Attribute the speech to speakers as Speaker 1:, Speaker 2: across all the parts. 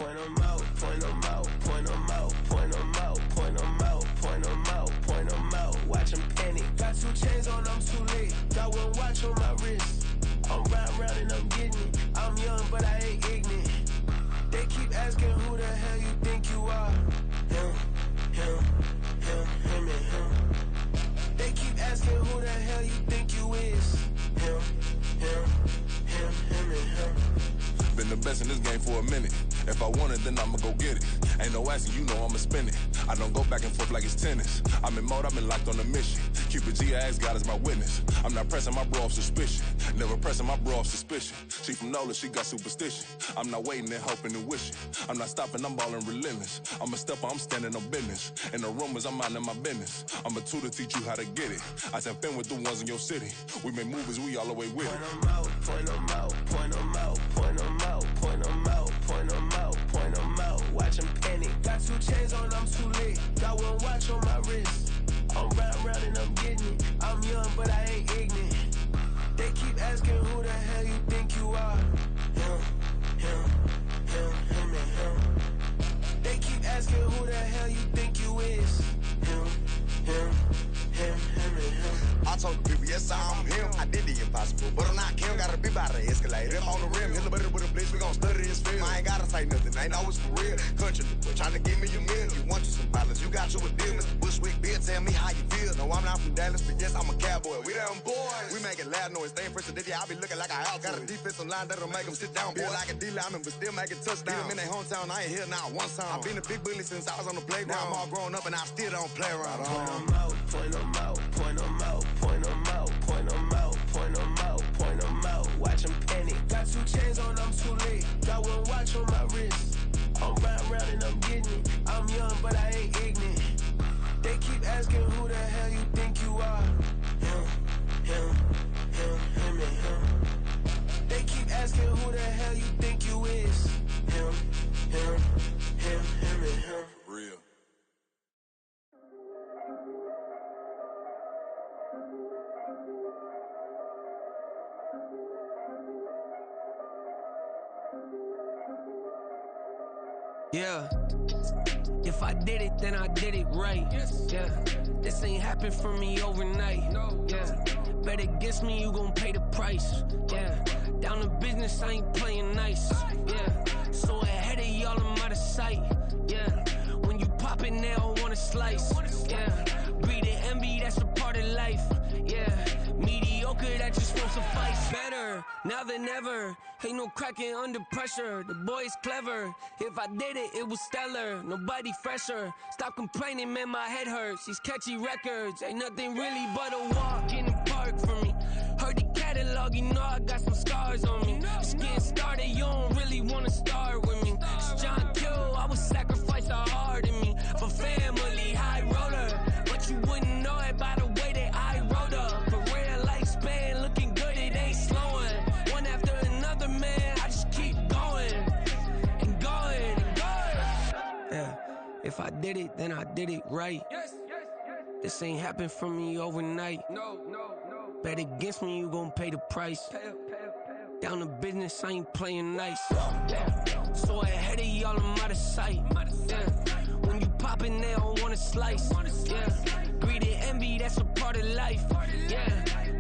Speaker 1: Point 'em out, point 'em out, point 'em out, point 'em out, point 'em out, point 'em out, point 'em out. Watch 'em panic. Got 2 chains on, I'm too late. Got 1 watch on my wrist. I'm round and I'm getting it. I'm young, but I ain't ignorant. They keep asking who the hell you think you are. Him, and him. They keep asking who the hell you think you is. Him, and him.
Speaker 2: Been the best in this game for a minute. If I want it, then I'ma go get it. Ain't no asking, you know I'ma spin it. I don't go back and forth like it's tennis. I'm in mode, I've been locked on a mission. Keep it G, I ask God as my witness. I'm not pressing my bro off suspicion. Never pressing my bro off suspicion. She from Nola, she got superstition. I'm not waiting and hoping and wishing. I'm not stopping, I'm ballin' relentless. I'm a stepper, I'm standing on business. In the rumors, I'm minding my business. I'm a tutor, teach you how to get it. I said, fin with the ones in your city. We make movies, we all the way with it.
Speaker 1: Point 'em out, point 'em out, point 'em out, point 'em out, point 'em out, point 'em out, point 'em out. Watch 'em panic. Got 2 chains on, I'm too late. Got 1 watch on my wrist. I'm round and I'm getting it. I'm young, but I ain't ignorant. They keep asking who the hell you think you are. Him, and him. They keep asking who the hell you think you is. Him, and him.
Speaker 3: I told the people, yes, I'm him. I did the impossible, but I'm not Kim. Gotta be by the escalator. On the rim, hit the butter with a blitz. We gon' study this film. I ain't gotta say nothing. Ain't always for real. Country, tryna give me a meal. You want you some violence. You got you a deal. Mr. Bushwick, Bill, tell me how you feel. No, I'm not from Dallas, but yes, I'm a cowboy. We them boys. We making loud noise. Staying fresh to this, I be looking like a house. Got a defensive line that'll make them sit down. Feel like a D-lineman, but still making touchdowns. Beat them in their hometown. I ain't here now one time. I been a big bully since I was on the playground. Now I'm all grown up and I still don't play around.
Speaker 1: Point 'em out, point 'em out, point 'em out, point 'em out, point 'em out, point 'em out, point 'em out. Watch 'em panic. Got 2 chains on, I'm too late. Got 1 watch on my wrist. I'm round and I'm getting it. I'm young, but I ain't ignorant. They keep asking who the hell you think you are. Him, and him. They keep asking who the hell you think you is. Him, and him.
Speaker 2: Real.
Speaker 1: Yeah. If I did it, then I did it right. Yeah. This ain't happened for me overnight. Yeah. Bet against me, you gon' pay the price. Yeah. Down to business, I ain't playing nice. Yeah. So ahead of y'all, I'm out of sight. Yeah. When you poppin', they don't wanna slice. Yeah. Greed and envy, that's a part of life. Yeah. Mediocre, that just won't suffice. Better now than ever. Ain't no cracking under pressure. The boy's clever. If I did it, it was stellar. Nobody fresher. Stop complaining, man, my head hurts. These catchy records ain't nothing really but a walk in the park for me. Heard the catalog, you know I got some scars on me. Just getting started, you don't really wanna start with me. It's John Kill, I would sacrifice a heart in me. For family, high roller. But you wouldn't know it by the way that I wrote up. Career lifespan looking good, it ain't slowing. One after another, man, I just keep going. And going, and going. Yeah, if I did it, then I did it right. This ain't happened for me overnight. No. Bet against me, you gon' pay the price. Down to business, I ain't playing nice. Yeah. So ahead of y'all, I'm out of sight. Yeah. When you poppin', they don't wanna slice. Yeah. Greed and envy, that's a part of life. Yeah.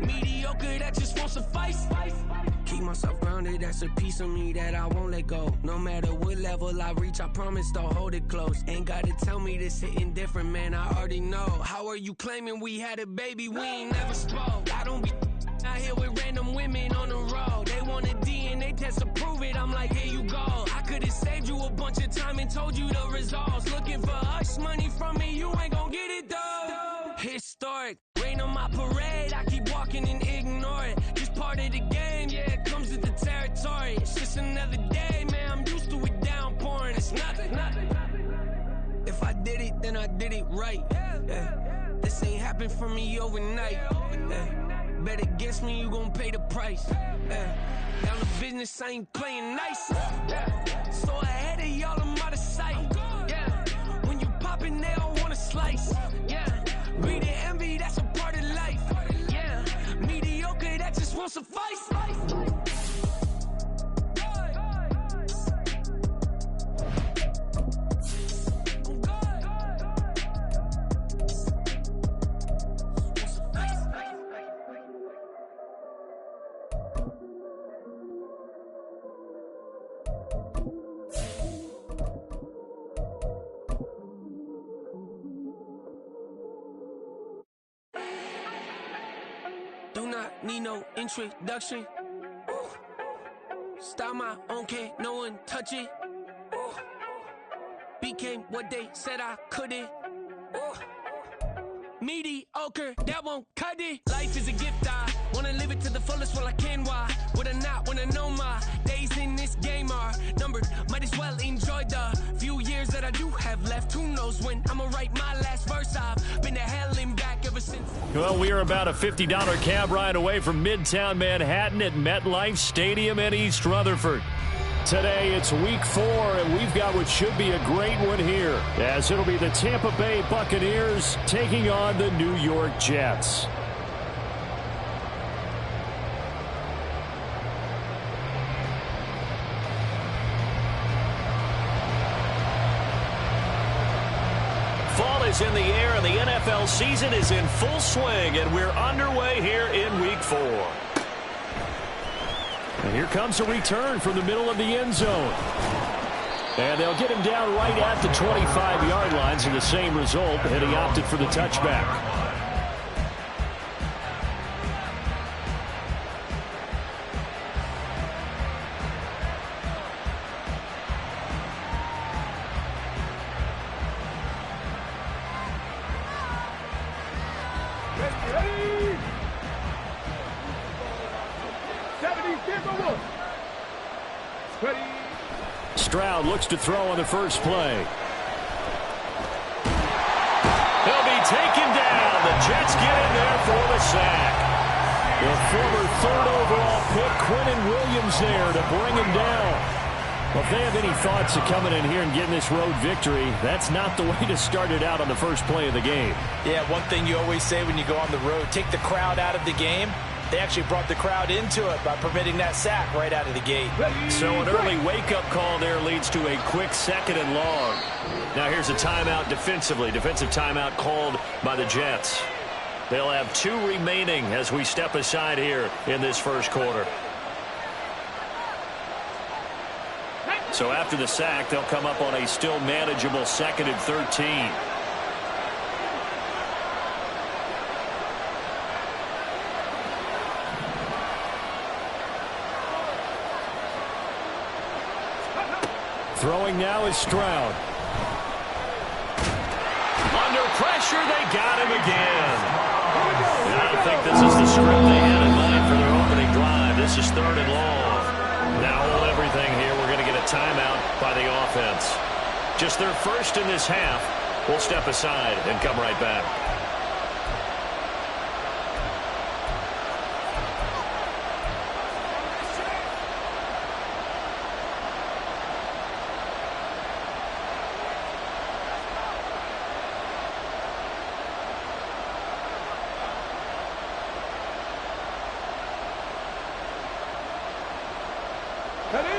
Speaker 1: Mediocre, that just won't suffice. Keep myself grounded, that's a piece of me that I won't let go. No matter what level I reach, I promise to hold it close. Ain't gotta tell me this hitting different, man, I already know. How are you claiming we had a baby, we ain't never spoke? I don't be out here with random women on the road. They want a DNA test to prove it, I'm like, here you go. I could've saved you a bunch of time and told you the results. Looking for hush money from me, you ain't gon' get it though. Historic, rain on my parade, I keep walking and ignore it. Just part of the game, yeah, it comes with the territory. It's just another day, man, I'm used to it downpouring. It's nothing. If I did it, then I did it right. Yeah. This ain't happened for me overnight. Yeah. Bet against me, you gon' pay the price. Yeah. Down to business, I ain't playing nice. Yeah. So ahead of y'all, I'm out of sight. Yeah. When you poppin', they don't wanna slice. Yeah. Greed and envy, that's a part of life. Yeah. Mediocre, that just won't suffice. Do not need no introduction. Ooh. Style my own, can't no one touch it. Ooh. Became what they said I couldn't. Ooh. Mediocre, that won't cut it. Life is a gift, I wanna live it to the fullest while I can. Why would I not wanna know my days in this game are numbered? Might as well enjoy the few years that I do have left. Who knows when I'ma write my last verse? I've been to hell and back ever since.
Speaker 4: Well, we are about a $50 cab ride away from Midtown Manhattan at MetLife Stadium in East Rutherford. Today, it's week 4, and we've got what should be a great one here, as it'll be the Tampa Bay Buccaneers taking on the New York Jets. Fall is in the air, and the NFL season is in full swing, and we're underway here in week 4. And here comes a return from the middle of the end zone. And they'll get him down right at the 25-yard lines, and the same result, and he opted for the touchback. Stroud looks to throw on the first play. He'll be taken down. The Jets get in there for the sack. The former 3rd overall pick, Quinnen Williams, there to bring him down. Well, if they have any thoughts of coming in here and getting this road victory, that's not the way to start it out on the first play of the game. Yeah, one thing you always say when you go on the road, take the crowd out of the game. They actually brought the crowd into it by permitting that sack right out of the gate. So an early wake-up call there leads to a quick 2nd and long. Now here's a timeout defensively. Defensive timeout called by the Jets. They'll have 2 remaining as we step aside here in this first quarter. So after the sack, they'll come up on a still manageable 2nd and 13. Throwing now is Stroud. Under pressure, they got him again. And I don't think this is the script they had in mind for their opening drive. This is 3rd and long. Now hold everything here. We're going to get a timeout by the offense. Just their first in this half. We'll step aside and come right back.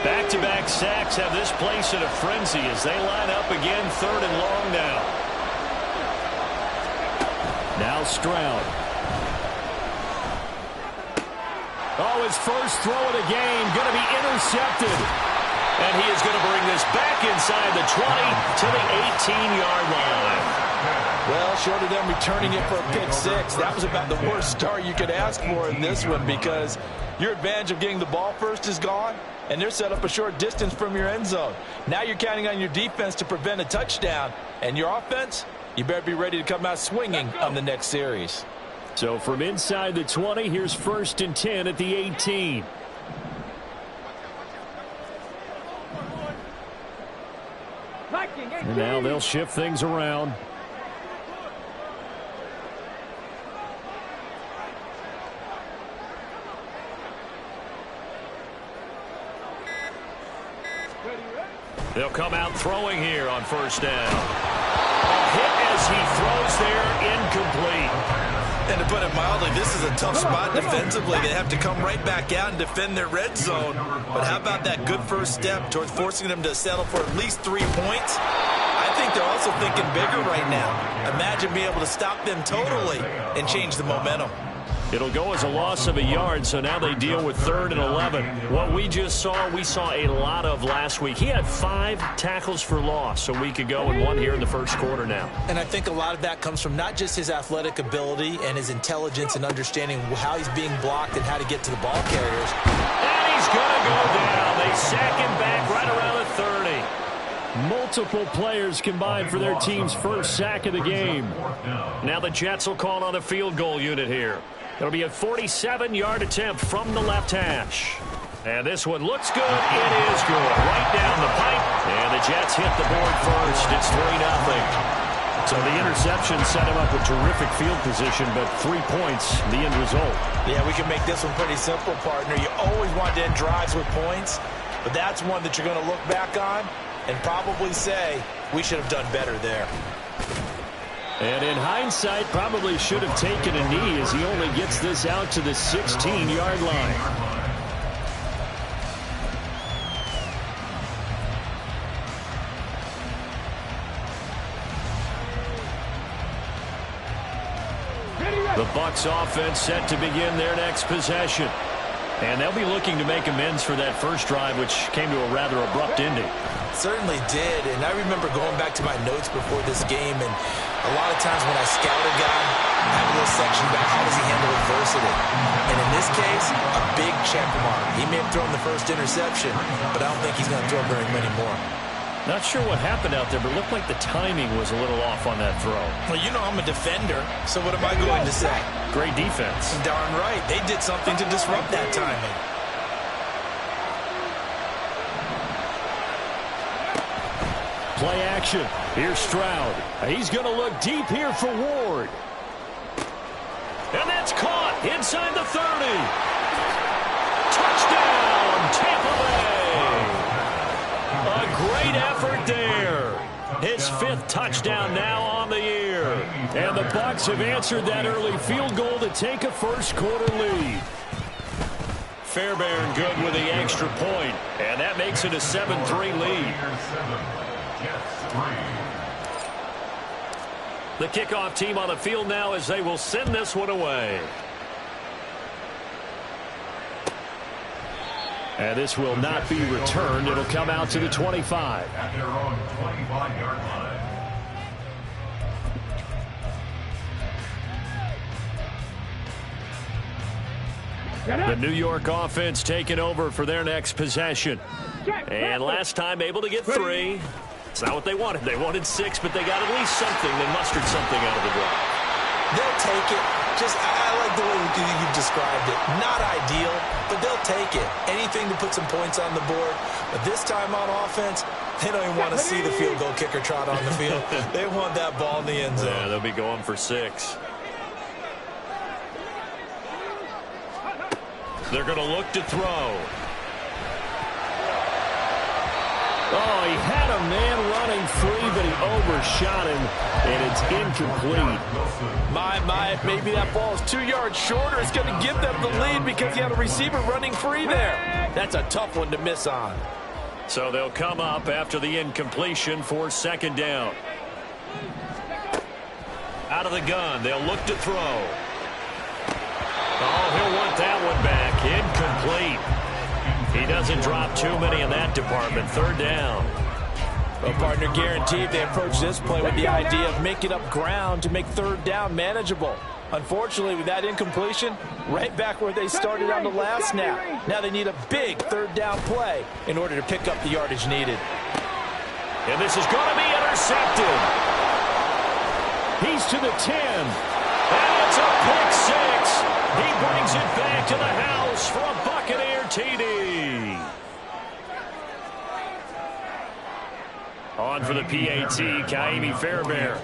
Speaker 4: Back-to-back sacks have this place in a frenzy as they line up again 3rd and long now. Now Stroud. Oh, his first throw of the game going to be intercepted. And he is going to bring this back inside the 20 to the 18-yard line. Well, short of them returning it for a pick 6, that was about the worst start you could ask for in this one, because your advantage of getting the ball first is gone, and they're set up a short distance from your end zone. Now you're counting on your defense to prevent a touchdown, and your offense, you better be ready to come out swinging on the next series. So from inside the 20, here's 1st and 10 at the 18. And now they'll shift things around. They'll come out throwing here on 1st down. A hit as he throws there, incomplete.
Speaker 5: And to put it mildly, this is a tough spot defensively. They have to come right back out and defend their red zone. But how about that good first step towards forcing them to settle for at least 3 points? I think they're also thinking bigger right now. Imagine being able to stop them totally and change the momentum.
Speaker 4: It'll go as a loss of a yard, so now they deal with 3rd and 11. What we just saw, we saw a lot of last week. He had 5 tackles for loss a week ago and 1 here in the first quarter now.
Speaker 5: And I think a lot of that comes from not just his athletic ability and his intelligence and understanding how he's being blocked and how to get to the ball carriers.
Speaker 4: And he's going to go down. They sack him back right around the 30. Multiple players combined for their team's first sack of the game. Now the Jets will call on a field goal unit here. It'll be a 47-yard attempt from the left hash. And this one looks good. It is good. Right down the pipe. And the Jets hit the board first. It's 3-0. So the interception set him up with terrific field position, but 3 points, the end result.
Speaker 5: Yeah, we can make this one pretty simple, partner. You always want to end drives with points, but that's one that you're going to look back on and probably say, we should have done better there.
Speaker 4: And in hindsight, probably should have taken a knee as he only gets this out to the 16-yard line. The Bucs offense set to begin their next possession. And they'll be looking to make amends for that first drive, which came to a rather abrupt ending.
Speaker 5: Certainly did, and I remember going back to my notes before this game, and a lot of times when I scout a guy, I have a little section about how does he handle adversity. And in this case, a big check mark. He may have thrown the first interception, but I don't think he's going to throw very many more.
Speaker 4: Not sure what happened out there, but it looked like the timing was a little off on that throw.
Speaker 5: Well, you know I'm a defender, so what am I going to say?
Speaker 4: Great defense.
Speaker 5: Darn right. They did something to disrupt that timing.
Speaker 4: Play action. Here's Stroud. He's going to look deep here for Ward. And that's caught inside the 30. Touchdown, Tampa Bay. A great effort there. His 5th touchdown now on the year. And the Bucs have answered that early field goal to take a first quarter lead. Fairbairn good with the extra point. And that makes it a 7-3 lead. The kickoff team on the field now as they will send this one away. And this will not be returned. It'll come out to the 25.
Speaker 6: At their own 25-yard line.
Speaker 4: The New York offense taking over for their next possession. And last time able to get 3. It's not what they wanted. They wanted 6, but they got at least something. They mustered something out of the drive.
Speaker 5: They'll take it. I like the way you've described it. Not ideal, but they'll take it. Anything to put some points on the board. But this time on offense, they don't even want to see the field goal kicker trot on the field. They want that ball in the end zone.
Speaker 4: Yeah, they'll be going for 6. They're going to look to throw. Oh, he had a man running free, but he overshot him, and it's incomplete.
Speaker 5: Maybe that ball is 2 yards shorter. It's going to give them the lead because he had a receiver running free there. That's a tough one to miss on.
Speaker 4: So they'll come up after the incompletion for 2nd down. Out of the gun, they'll look to throw. Oh, he'll want that one back. Incomplete. He doesn't drop too many in that department. 3rd down.
Speaker 5: Well, partner, guaranteed they approach this play with the idea of making up ground to make 3rd down manageable. Unfortunately, with that incompletion, right back where they started on the last snap. Now they need a big 3rd down play in order to pick up the yardage needed.
Speaker 4: And this is going to be intercepted. He's to the 10. And it's a pick 6. He brings it back to the house for a Buccaneer TD. On for the PAT, Kaimi Fairbairn.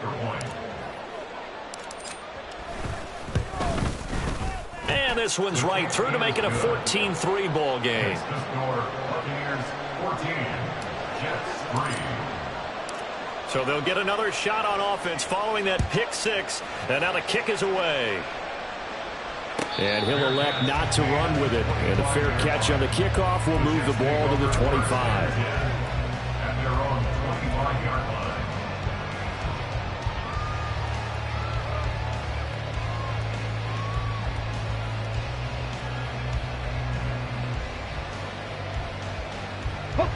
Speaker 4: And this one's right through to make it a 14-3 ball game. So they'll get another shot on offense following that pick 6. And now the kick is away. And he'll elect not to run with it. And a fair catch on the kickoff will move the ball to the 25.
Speaker 6: At their own 25-yard line.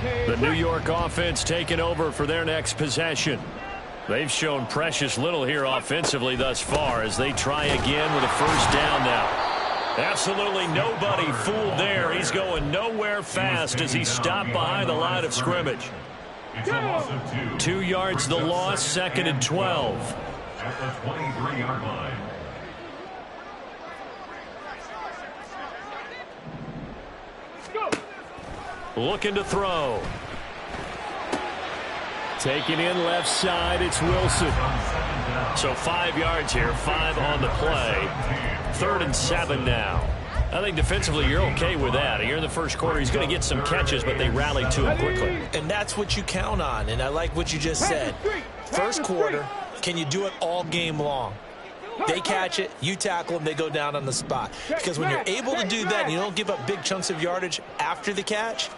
Speaker 4: The New York offense taking over for their next possession. They've shown precious little here offensively thus far as they try again with a first down now. Absolutely nobody fooled there. He's going nowhere fast as he's stopped behind the line of scrimmage. 2 yards the loss, 2nd and 12.
Speaker 6: At the 23-yard line.
Speaker 4: Looking to throw. Taking in left side, it's Wilson. So 5 yards here, 5 on the play. 3rd and 7 now. I think defensively you're okay with that. Here in the first quarter, he's going to get some catches, but they rallied to him quickly.
Speaker 5: And that's what you count on, and I like what you just said. First quarter, can you do it all game long? They catch it, you tackle them, they go down on the spot. Because when you're able to do that and you don't give up big chunks of yardage after the catch,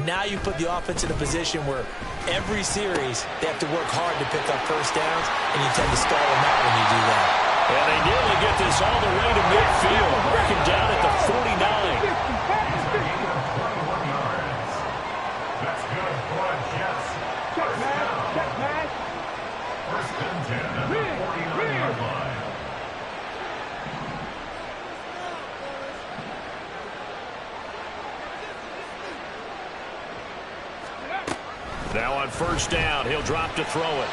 Speaker 5: now you put the offense in a position where every series they have to work hard to pick up first downs, and you tend to stall them out when you do that.
Speaker 4: And they nearly get this all the way to midfield, working down at the 49.
Speaker 6: That's good for the Jets. First down. First and 10 at the 49-yard line.
Speaker 4: Now on first down, he'll drop to throw it.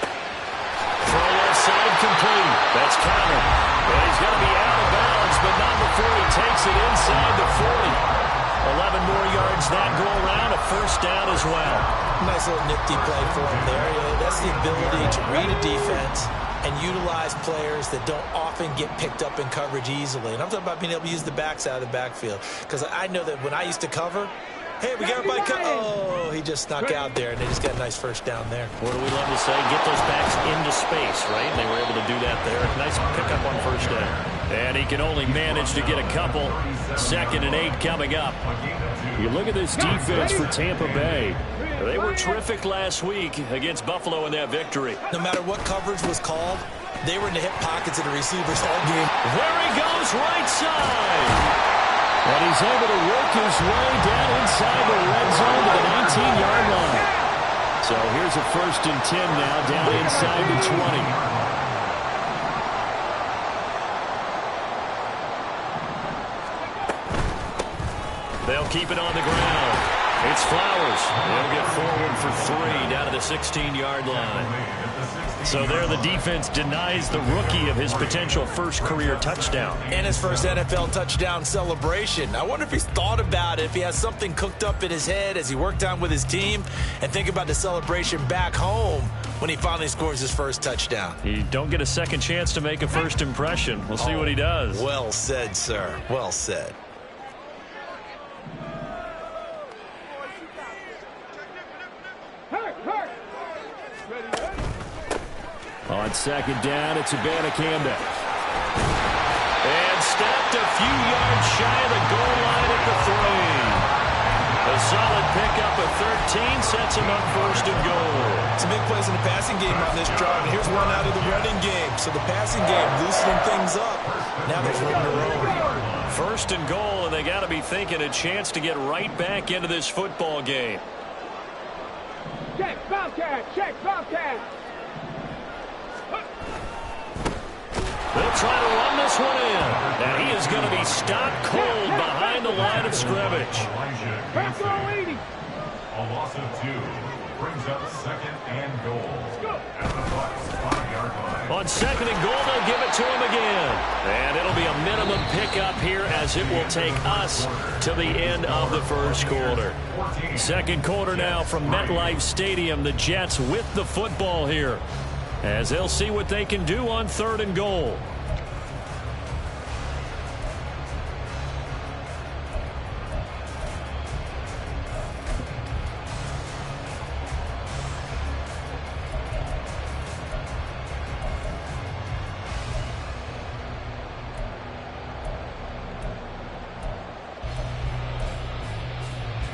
Speaker 4: Throw left side complete. That's counted. And he's going to be out of bounds, but not before he takes it inside the 40. 11 more yards that go around, a first down as well.
Speaker 5: Nice little nifty play for him there. That's the ability to read a defense and utilize players that don't often get picked up in coverage easily. And I'm talking about being able to use the backs out of the backfield. Because I know that when I used to cover, hey, we got everybody cut. Oh, he just snuck out there, and they just got a nice first down there.
Speaker 4: What do we love to say? Get those backs into space, right? And they were able to do that there. Nice pickup on first down. And he can only manage to get a couple. 2nd and 8 coming up. You look at this defense for Tampa Bay. They were terrific last week against Buffalo in that victory.
Speaker 5: No matter what coverage was called, they were in the hip pockets of the receivers all game.
Speaker 4: There he goes, right side. And he's able to work his way down inside the red zone to the 19-yard line. So here's a 1st and 10 now, down inside the 20. They'll keep it on the ground. It's Flowers. They'll get forward for 3 down to the 16-yard line. So there the defense denies the rookie of his potential first career touchdown.
Speaker 5: And his first NFL touchdown celebration. I wonder if he's thought about it, if he has something cooked up in his head as he worked on with his team, and think about the celebration back home when he finally scores his first touchdown.
Speaker 4: You don't get a second chance to make a first impression. We'll see what he does.
Speaker 5: Well said, sir. Well said.
Speaker 4: On 2nd down, it's Abanikanda. And stopped a few yards shy of the goal line at the 3. A solid pickup of 13 sets him up 1st and goal.
Speaker 5: Some big plays in the passing game on this drive. And here's one out of the running game. So the passing game loosening things up. Now there's room to roam.
Speaker 4: 1st and goal, and they got to be thinking a chance to get right back into this football game.
Speaker 7: Check, Bobcat, check, Bobcat.
Speaker 4: They'll try to run this one in. And he is going to be stopped cold behind the line of scrimmage.
Speaker 6: A loss of 2 brings up 2nd and goal. At the Bucs 5-yard line.
Speaker 4: On 2nd and goal, they'll give it to him again. And it'll be a minimum pickup here as it will take us to the end of the first quarter. 2nd quarter now from MetLife Stadium. The Jets with the football here, as they'll see what they can do on 3rd and goal.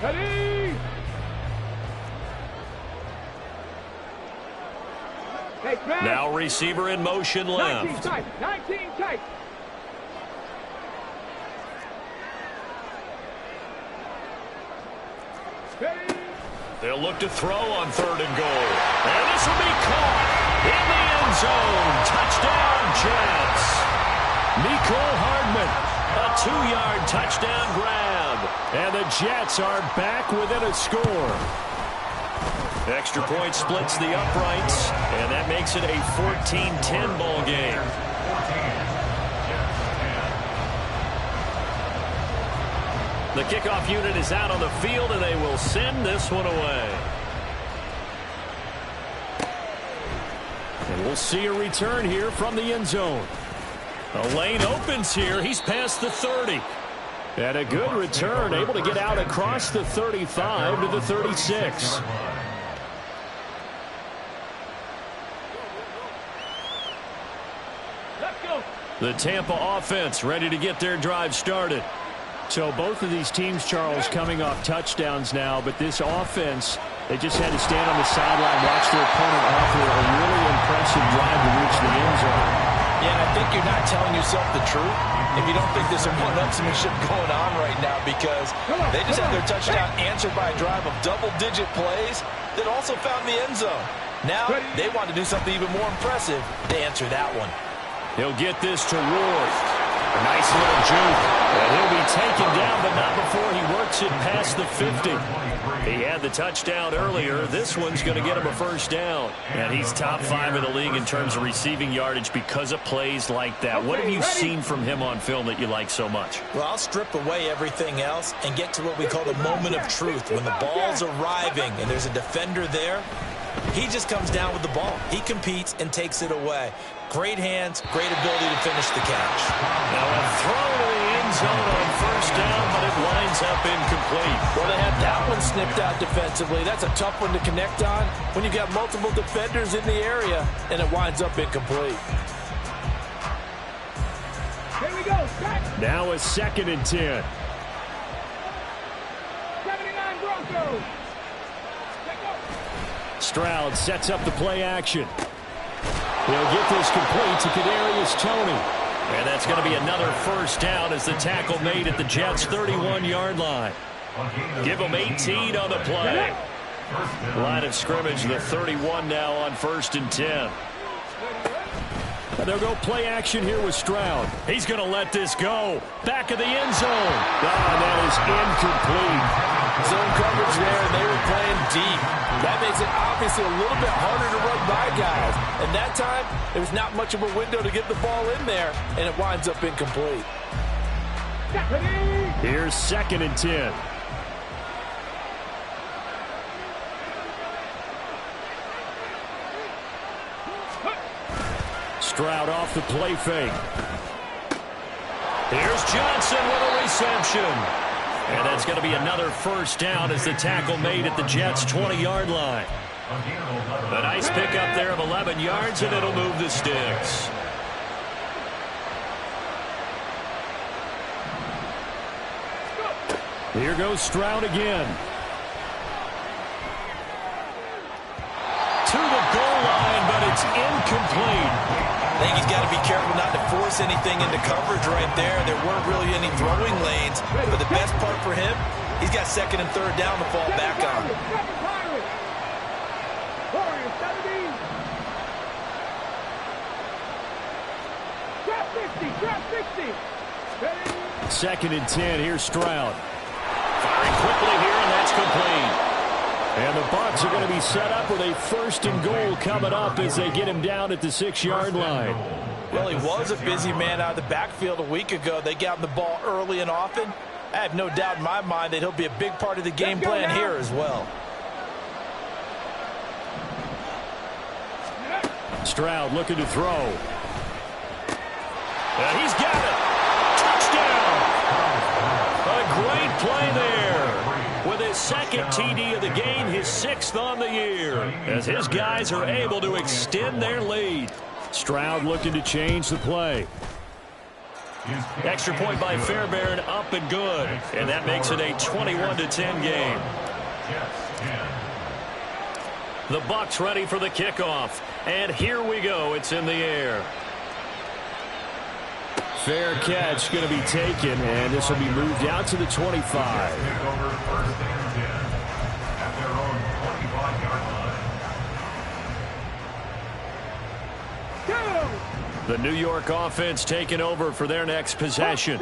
Speaker 7: Ready?
Speaker 4: Now receiver in motion left.
Speaker 7: 19 tight. Ready?
Speaker 4: They'll look to throw on 3rd and goal. And this will be caught in the end zone. Touchdown, Jets. Mecole Hardman, a 2-yard touchdown grab. And the Jets are back within a score. Extra point splits the uprights, and that makes it a 14-10 ball game. The kickoff unit is out on the field, and they will send this one away. And we'll see a return here from the end zone. A lane opens here. He's past the 30. And a good return, able to get out across the 35 to the 36. The Tampa offense ready to get their drive started. So both of these teams, Charles, coming off touchdowns now, but this offense, they just had to stand on the sideline, watch their opponent offer a really impressive drive to reach the end zone.
Speaker 5: Yeah, and I think you're not telling yourself the truth if you don't think there's some one-upsmanship going on right now, because they just had their touchdown answered by a drive of double-digit plays that also found the end zone. Now they want to do something even more impressive to answer that one.
Speaker 4: He'll get this to Ward. A nice little juke. And he'll be taken down, but not before he works it past the 50. He had the touchdown earlier. This one's going to get him a first down. And he's top 5 in the league in terms of receiving yardage because of plays like that. What have you seen from him on film that you like so much?
Speaker 5: Well, I'll strip away everything else and get to what we call the moment of truth. When the ball's arriving and there's a defender there, he just comes down with the ball. He competes and takes it away. Great hands, great ability to finish the catch.
Speaker 4: Now a throw to the end zone on first down, but it winds up incomplete.
Speaker 5: Well, they had that one snipped out defensively. That's a tough one to connect on when you've got multiple defenders in the area, and it winds up incomplete.
Speaker 7: Here we go. Back.
Speaker 4: Now a 2nd and 10.
Speaker 7: 79 Broncos.
Speaker 4: Stroud sets up the play action. He'll get this complete to Kadarius Toney. And that's going to be another first down as the tackle made at the Jets' 31-yard line. Give them 18 on the play. Line of scrimmage, the 31 now on 1st and 10. And they'll go play action here with Stroud. He's going to let this go. Back of the end zone. And that is incomplete.
Speaker 5: Zone coverage there, and they were playing deep. That makes it obviously a little bit harder to run by guys. And that time, there was not much of a window to get the ball in there, and it winds up incomplete.
Speaker 4: Here's 2nd and 10. Stroud off the play fake. Here's Johnson with a reception. And that's going to be another first down as the tackle made at the Jets' 20-yard line. A nice pickup there of 11 yards, and it'll move the sticks. Here goes Stroud again. To the goal line, but it's incomplete.
Speaker 5: I think he's got to be careful not to force anything into coverage right there. There weren't really any throwing lanes. But the best part for him, he's got 2nd and 3rd down to fall back on.
Speaker 7: Trap 60.
Speaker 4: 2nd and 10. Here's Stroud. Firing quickly here, and that's complete. And the Bucs are going to be set up with a 1st and goal coming up as they get him down at the 6-yard line.
Speaker 5: Well, he was a busy man out of the backfield a week ago. They got him the ball early and often. I have no doubt in my mind that he'll be a big part of the game plan here as well.
Speaker 4: Stroud looking to throw. And he's got it. Touchdown. A great play there. With his 2nd TD of the game, his 6th on the year, as his guys are able to extend their lead. Stroud looking to change the play. Extra point by Fairbairn, up and good. And that makes it a 21-10 game. The Bucs ready for the kickoff. And here we go. It's in the air. Fair catch going to be taken, and this will be moved out to the 25. The New York offense taking over for their next possession.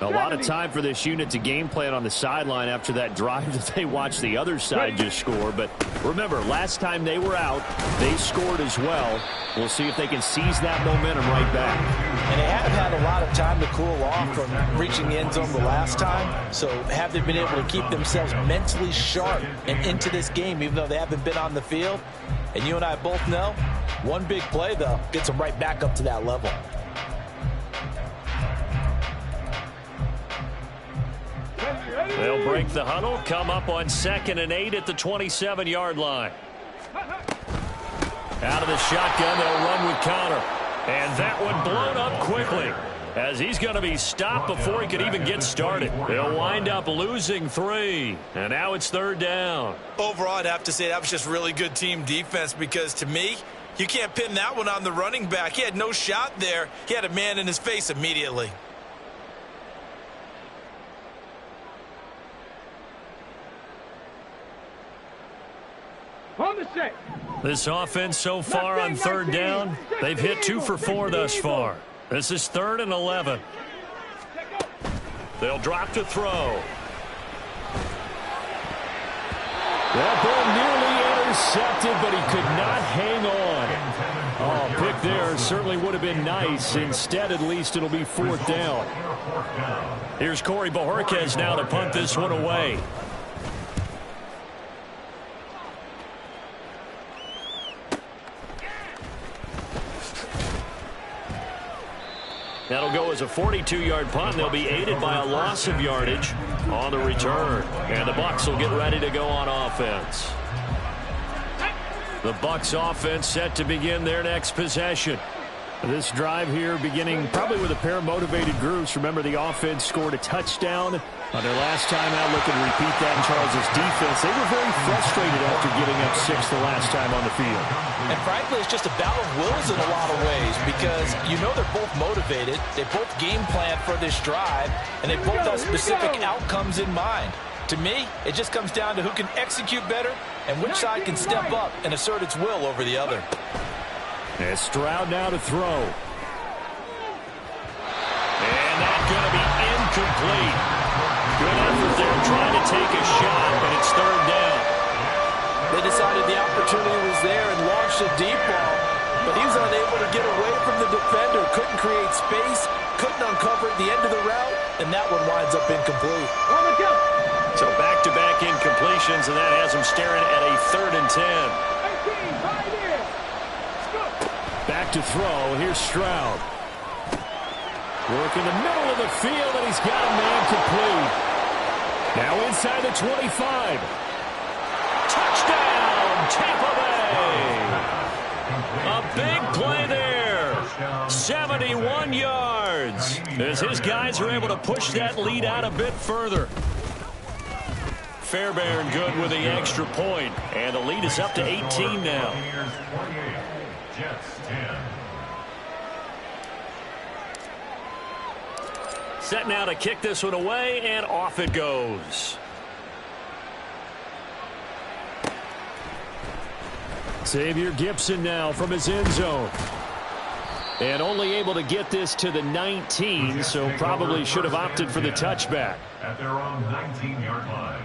Speaker 4: A lot of time for this unit to game plan on the sideline after that drive that they watched the other side just score. But remember, last time they were out, they scored as well. We'll see if they can seize that momentum right back.
Speaker 5: And they have had a lot of time to cool off from reaching the end zone the last time. So have they been able to keep themselves mentally sharp and into this game, even though they haven't been on the field? And you and I both know, one big play, though, gets them right back up to that level.
Speaker 4: They'll break the huddle, come up on 2nd and 8 at the 27-yard line. Out of the shotgun, they'll run with Connor. And that one blown up quickly, as he's going to be stopped before he could even get started. They'll wind up losing 3. And now it's 3rd down.
Speaker 5: Overall, I'd have to say that was just really good team defense, because to me, you can't pin that one on the running back. He had no shot there. He had a man in his face immediately.
Speaker 7: On the set.
Speaker 4: This offense so far on 3rd down, they've hit 2 for 4 thus far. This is 3rd and 11. They'll drop to throw. That ball nearly intercepted, but he could not hang on. Oh, pick there certainly would have been nice. Instead, at least it'll be 4th down. Here's Corey Bojorquez now to punt this one away. That'll go as a 42-yard punt. They'll be aided by a loss of yardage on the return. And the Bucs will get ready to go on offense. The Bucs offense set to begin their next possession. This drive here beginning probably with a pair of motivated groups. Remember, the offense scored a touchdown on their last time out. Looking to repeat that in Charles' defense. They were very frustrated after giving up 6 the last time on the field.
Speaker 5: And frankly, it's just a battle of wills in a lot of ways, because you know they're both motivated. They both game plan for this drive, and they both have specific outcomes in mind. To me, it just comes down to who can execute better and which side can step up and assert its will over the other.
Speaker 4: And Stroud now to throw. And that's going to be incomplete. Good effort there trying to take a shot, but it's 3rd down.
Speaker 5: They decided the opportunity was there and launched a deep ball, but he was unable to get away from the defender, couldn't create space, couldn't uncover at the end of the route, and that one winds up incomplete.
Speaker 4: So back-to-back incompletions, and that has him staring at a 3rd and 10. Back to throw. Here's Stroud. Work in the middle of the field, and he's got a man complete. Now inside the 25. Touchdown, Tampa Bay. A big play there. 71 yards. As his guys are able to push that lead out a bit further. Fairbairn good with the extra point. And the lead is up to 18 now. Set now to kick this one away, and off it goes. Xavier Gipson now from his end zone. And only able to get this to the 19, so probably should have opted for the touchback.
Speaker 6: At their own 19-yard line.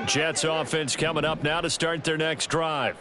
Speaker 4: Jets offense coming up now to start their next drive.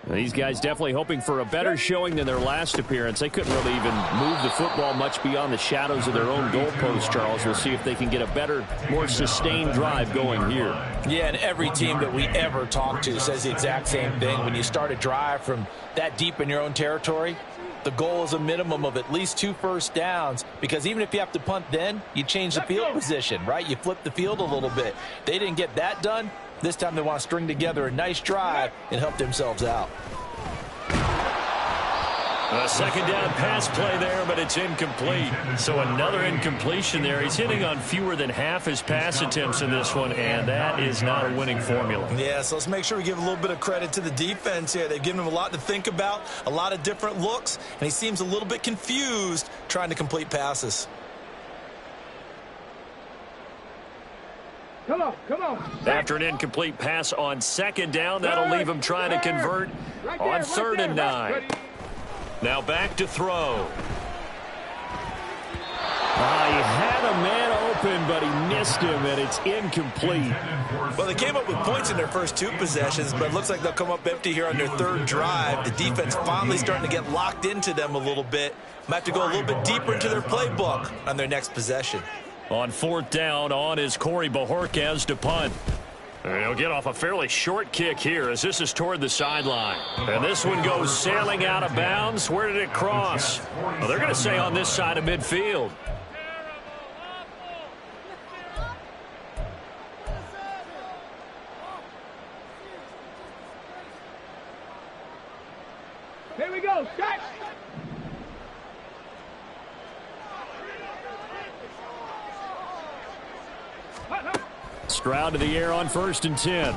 Speaker 4: These guys definitely hoping for a better showing than their last appearance. They couldn't really even move the football much beyond the shadows of their own goalpost, Charles. We'll see if they can get a better, more sustained drive going here.
Speaker 5: Yeah, and every team that we ever talk to says the exact same thing. When you start a drive from that deep in your own territory, the goal is a minimum of at least 2 first downs, because even if you have to punt then, you change the field position, right? You flip the field a little bit. They didn't get that done. This time they want to string together a nice drive and help themselves out.
Speaker 4: A second down pass play there, but it's incomplete. So another incompletion there. He's hitting on fewer than half his pass attempts in this one, and that is not a winning formula.
Speaker 5: Yeah, so let's make sure we give a little bit of credit to the defense here. They've given him a lot to think about, a lot of different looks, and he seems a little bit confused trying to complete passes.
Speaker 7: Come on, come on.
Speaker 4: After an incomplete pass on second down, that'll leave him trying to convert on third and 9. Now back to throw. He had a man open, but he missed him, and it's incomplete.
Speaker 5: Well, they came up with points in their first 2 possessions, but it looks like they'll come up empty here on their third drive. The defense finally starting to get locked into them a little bit. Might have to go a little bit deeper into their playbook on their next possession.
Speaker 4: On fourth down, on is Corey Bajorquez to punt. And he'll get off a fairly short kick here as this is toward the sideline. And this one goes sailing out of bounds. Where did it cross? Well, they're going to say on this side of midfield.
Speaker 7: Here we go, set.
Speaker 4: Stroud to the air on 1st and 10.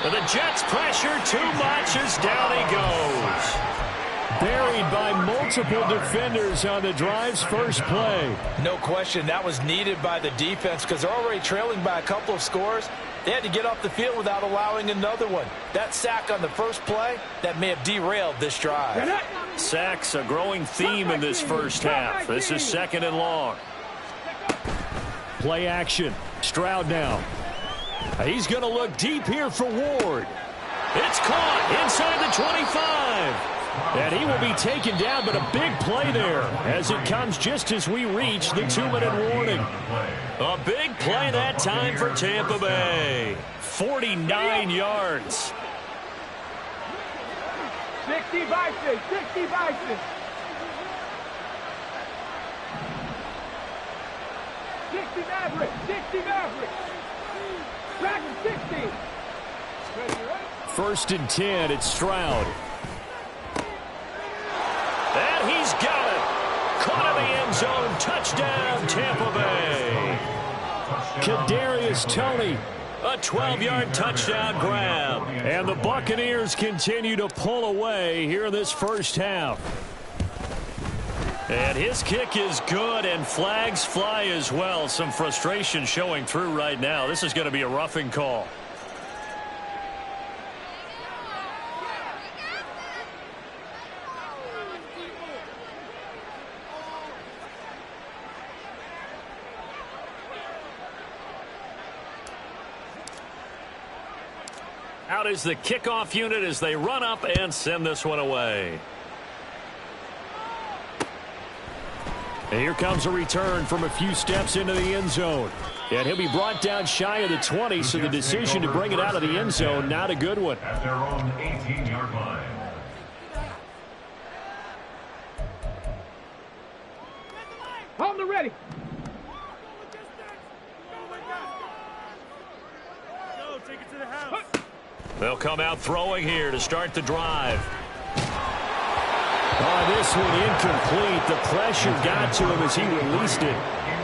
Speaker 4: And the Jets pressure too much as down he goes. Buried by multiple defenders on the drive's first play.
Speaker 5: No question, that was needed by the defense because they're already trailing by a couple of scores. They had to get off the field without allowing another one. That sack on the first play, that may have derailed this drive.
Speaker 4: Sacks a growing theme in this first half. This is 2nd and long. Play action. Stroud now. He's going to look deep here for Ward. It's caught inside the 25. And he will be taken down, but a big play there as it comes just as we reach the 2-minute warning. A big play that time for Tampa Bay. 49 yards.
Speaker 7: 60 Vikings, 60 Vikings. 60 Mavericks, 60 Mavericks. Dragon 60.
Speaker 4: 1st and 10, it's Stroud. And he's got it. Caught in the end zone. Touchdown, Tampa Bay. Kadarius Toney, a 12-yard touchdown grab. And the Buccaneers continue to pull away here in this first half. And his kick is good, and flags fly as well. Some frustration showing through right now. This is going to be a roughing call. Out is the kickoff unit as they run up and send this one away. And here comes a return from a few steps into the end zone. And he'll be brought down shy of the 20, so the decision to bring it out of the end zone, not a good one.
Speaker 6: At their own 18-yard line.
Speaker 7: On the ready.
Speaker 8: Go, take it to the house.
Speaker 4: They'll come out throwing here to start the drive. Oh, this one incomplete. The pressure got to him as he released it.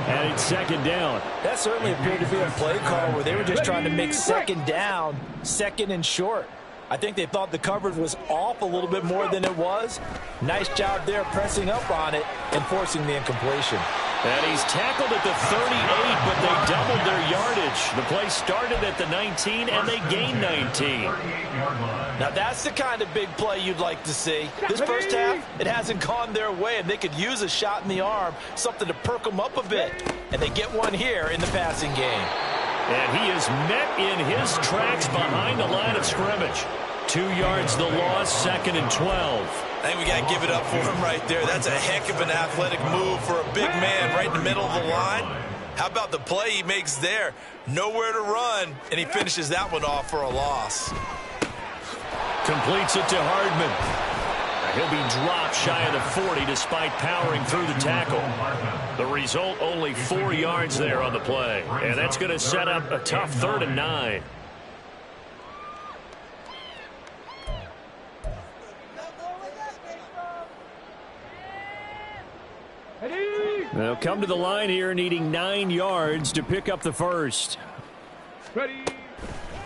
Speaker 4: And it's 2nd down.
Speaker 5: That certainly appeared to be a play call where they were just trying to make 2nd down, 2nd and short. I think they thought the coverage was off a little bit more than it was. Nice job there pressing up on it and forcing the incompletion.
Speaker 4: And he's tackled at the 38, but they doubled their yardage. The play started at the 19, and they gained 19.
Speaker 5: Now, that's the kind of big play you'd like to see. This first half, it hasn't gone their way, and they could use a shot in the arm, something to perk them up a bit. And they get one here in the passing game.
Speaker 4: And he is met in his tracks behind the line of scrimmage. 2 yards the loss, 2nd and 12.
Speaker 5: I think we got to give it up for him right there. That's a heck of an athletic move for a big man right in the middle of the line. How about the play he makes there? Nowhere to run, and he finishes that one off for a loss.
Speaker 4: Completes it to Hardman. He'll be dropped shy of the 40 despite powering through the tackle. The result, only 4 yards there on the play. And that's going to set up a tough 3rd and 9. They'll come to the line here needing 9 yards to pick up the first.
Speaker 7: Ready.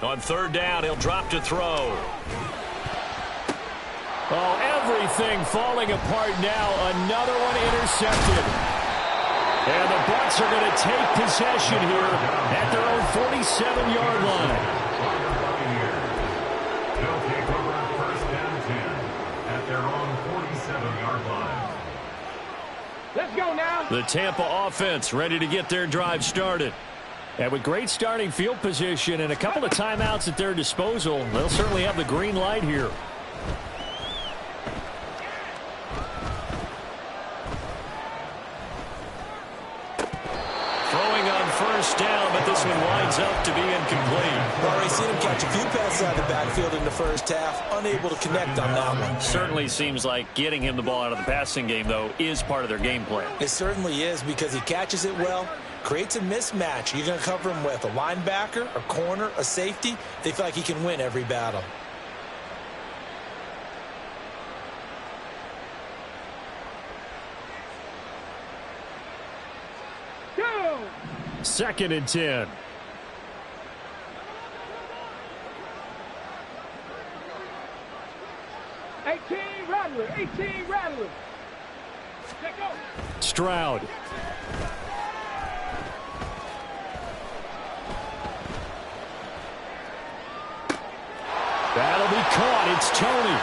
Speaker 4: On 3rd down, he'll drop to throw. Oh, everything falling apart now. Another one intercepted. And the Bucs are going to take possession here at their own 47-yard line.
Speaker 6: They'll take over first and 10 at their own 47-yard line.
Speaker 7: Let's go now.
Speaker 4: The Tampa offense ready to get their drive started. And with great starting field position and a couple of timeouts at their disposal, they'll certainly have the green light here. Throwing on first down, but this one winds up to be incomplete.
Speaker 5: Well, we've seen him catch a few passes out of the backfield in the first half, unable to connect on that one.
Speaker 4: Certainly seems like getting him the ball out of the passing game, though, is part of their game plan.
Speaker 5: It certainly is, because he catches it well, creates a mismatch. You're going to cover him with a linebacker, a corner, a safety. They feel like he can win every battle.
Speaker 7: Go.
Speaker 4: 2nd and 10.
Speaker 7: Rattler. 18 Rattler. Let go.
Speaker 4: Stroud. That'll be caught. It's Tony.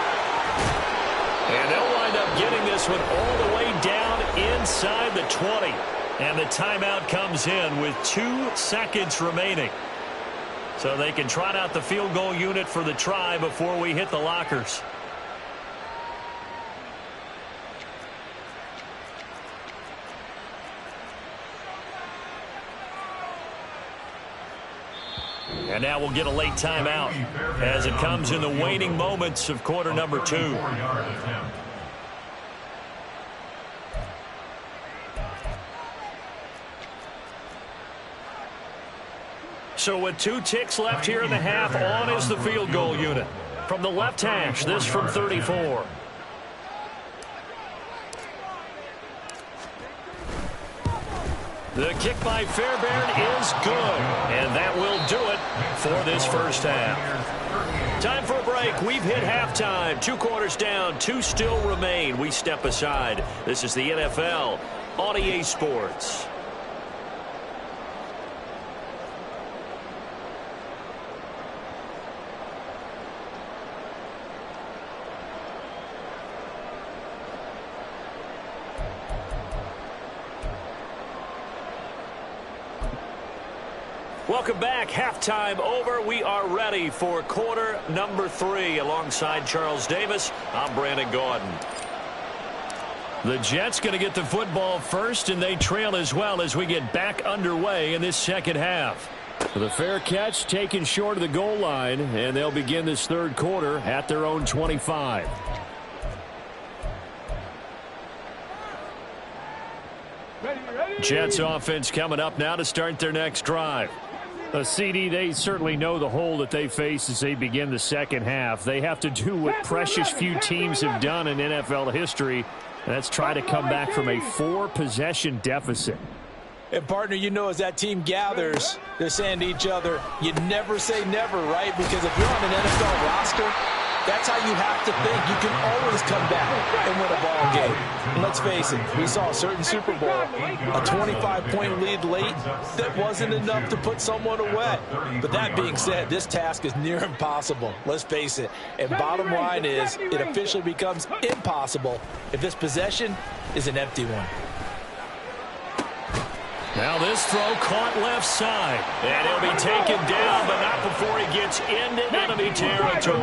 Speaker 4: And they'll wind up getting this one all the way down inside the 20. And the timeout comes in with 2 seconds remaining. So they can trot out the field goal unit for the try before we hit the lockers. And now we'll get a late timeout as it comes in the waning moments of quarter number 2. So with 2 ticks left here in the half, on is the field goal unit. From the left hash, this from 34. The kick by Fairbairn is good, and that will do it for this first half. Time for a break. We've hit halftime. 2 quarters down, 2 still remain. We step aside. This is the NFL on EA Sports. Welcome back. Halftime over. We are ready for quarter number 3. Alongside Charles Davis, I'm Brandon Gordon. The Jets going to get the football first, and they trail as well as we get back underway in this second half. The fair catch taken short of the goal line, and they'll begin this third quarter at their own 25. Jets offense coming up now to start their next drive. A CD, they certainly know the hole that they face as they begin the second half. They have to do what precious few teams have done in NFL history, and that's try to come back from a 4-possession deficit.
Speaker 5: And, partner, you know, as that team gathers, they're saying to each other, you never say never, right? Because if you're on an NFL roster, that's how you have to think. You can always come back and win a ball game. And let's face it, we saw a certain Super Bowl, a 25-point lead late that wasn't enough to put someone away. But that being said, this task is near impossible. Let's face it. And bottom line is, it officially becomes impossible if this possession is an empty one.
Speaker 4: Now this throw caught left side. And he'll be taken down, but not before he gets into enemy territory.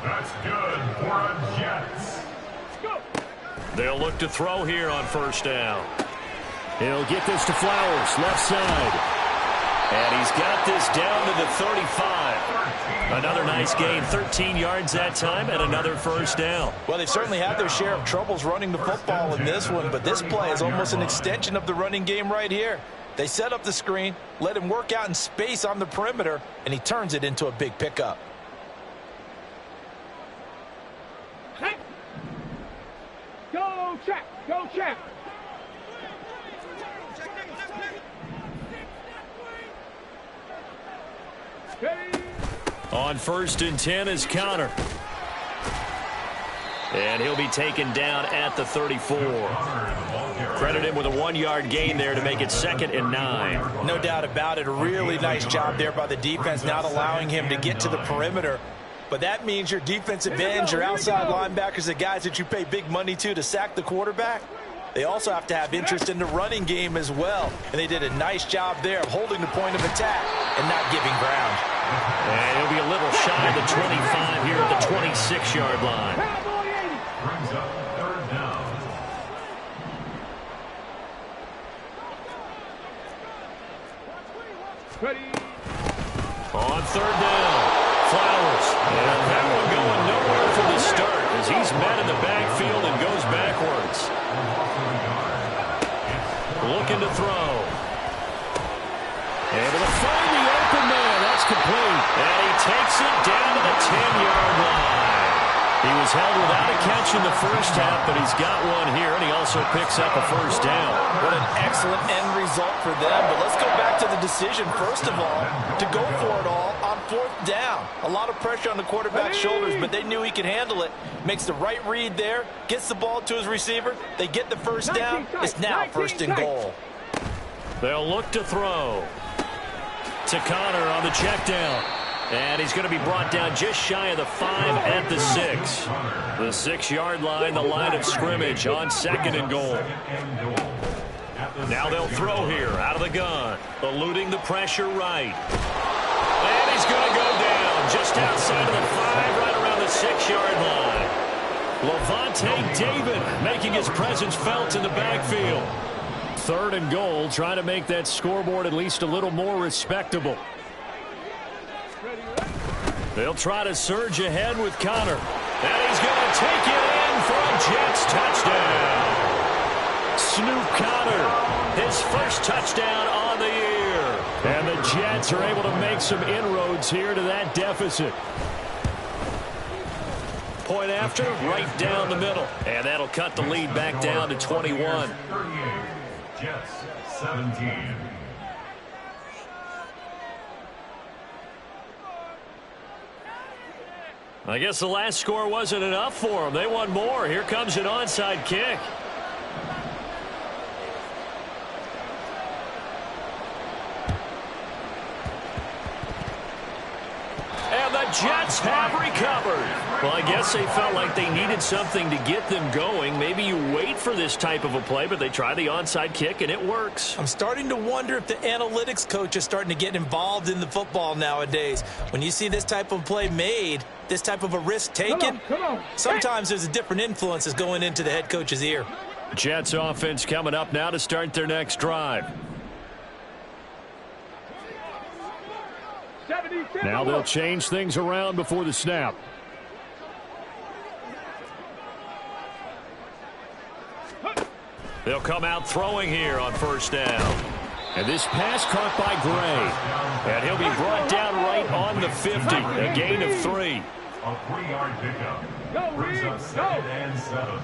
Speaker 6: That's good for a Jets.
Speaker 4: They'll look to throw here on first down. He'll get this to Flowers, left side. And he's got this down to the 35. Another nice gain, 13 yards that time, and another first down.
Speaker 5: Well, they've certainly had their share of troubles running the football in this one, but this play is almost an extension of the running game right here. They set up the screen, let him work out in space on the perimeter, and he turns it into a big pickup.
Speaker 7: Go, Chap! Go, Chap!
Speaker 4: On 1st and 10 is Connor. And he'll be taken down at the 34. Credit him with a 1-yard gain there to make it 2nd and 9.
Speaker 5: No doubt about it. A really nice job there by the defense, not allowing him to get to the perimeter. But that means your defensive ends, your outside linebackers, the guys that you pay big money to sack the quarterback, they also have to have interest in the running game as well. And they did a nice job there of holding the point of attack and not giving ground.
Speaker 4: And he'll be a little shy of the 25 here at the 26-yard line.
Speaker 6: Brings up 3rd down.
Speaker 4: On 3rd down, Flowers. And that one going nowhere from the start as he's met in the backfield and goes backwards. Looking to throw. Able to find the open man. That's complete. And he takes it down to the 10-yard line. He was held without a catch in the first half, but he's got one here, and he also picks up a 1st down.
Speaker 5: What an excellent end result for them. But let's go back to the decision, first of all, to go for it all on 4th down. A lot of pressure on the quarterback's shoulders, but they knew he could handle it. Makes the right read there, gets the ball to his receiver. They get the 1st down. It's now 1st and goal.
Speaker 4: They'll look to throw. To Connor on the check down. And he's going to be brought down just shy of the 5 at the 6. The 6-yard line, the line of scrimmage on 2nd and goal. Now they'll throw here out of the gun. Eluding the pressure right. And he's going to go down just outside of the 5, right around the 6-yard line. Levante David making his presence felt in the backfield. 3rd and goal, trying to make that scoreboard at least a little more respectable. They'll try to surge ahead with Connor. And he's going to take it in for a Jets touchdown. Snoop Connor, his 1st touchdown on the year. And the Jets are able to make some inroads here to that deficit. Point after, right down the middle. And that'll cut the lead back down to 21.
Speaker 6: 38, Jets 17.
Speaker 4: I guess the last score wasn't enough for them. They want more. Here comes an onside kick. And the Jets have recovered. Well, I guess they felt like they needed something to get them going. Maybe you wait for this type of a play, but they try the onside kick, and it works.
Speaker 5: I'm starting to wonder if the analytics coach is starting to get involved in the football nowadays. When you see this type of play made, this type of a risk taken, sometimes there's a different influence that's going into the head coach's ear.
Speaker 4: Jets offense coming up now to start their next drive. Now they'll change things around before the snap. They'll come out throwing here on 1st down. And this pass caught by Gray. And he'll be brought down right on the 50. A gain of 3.
Speaker 6: A 3-yard pickup. Brings up 2nd and 7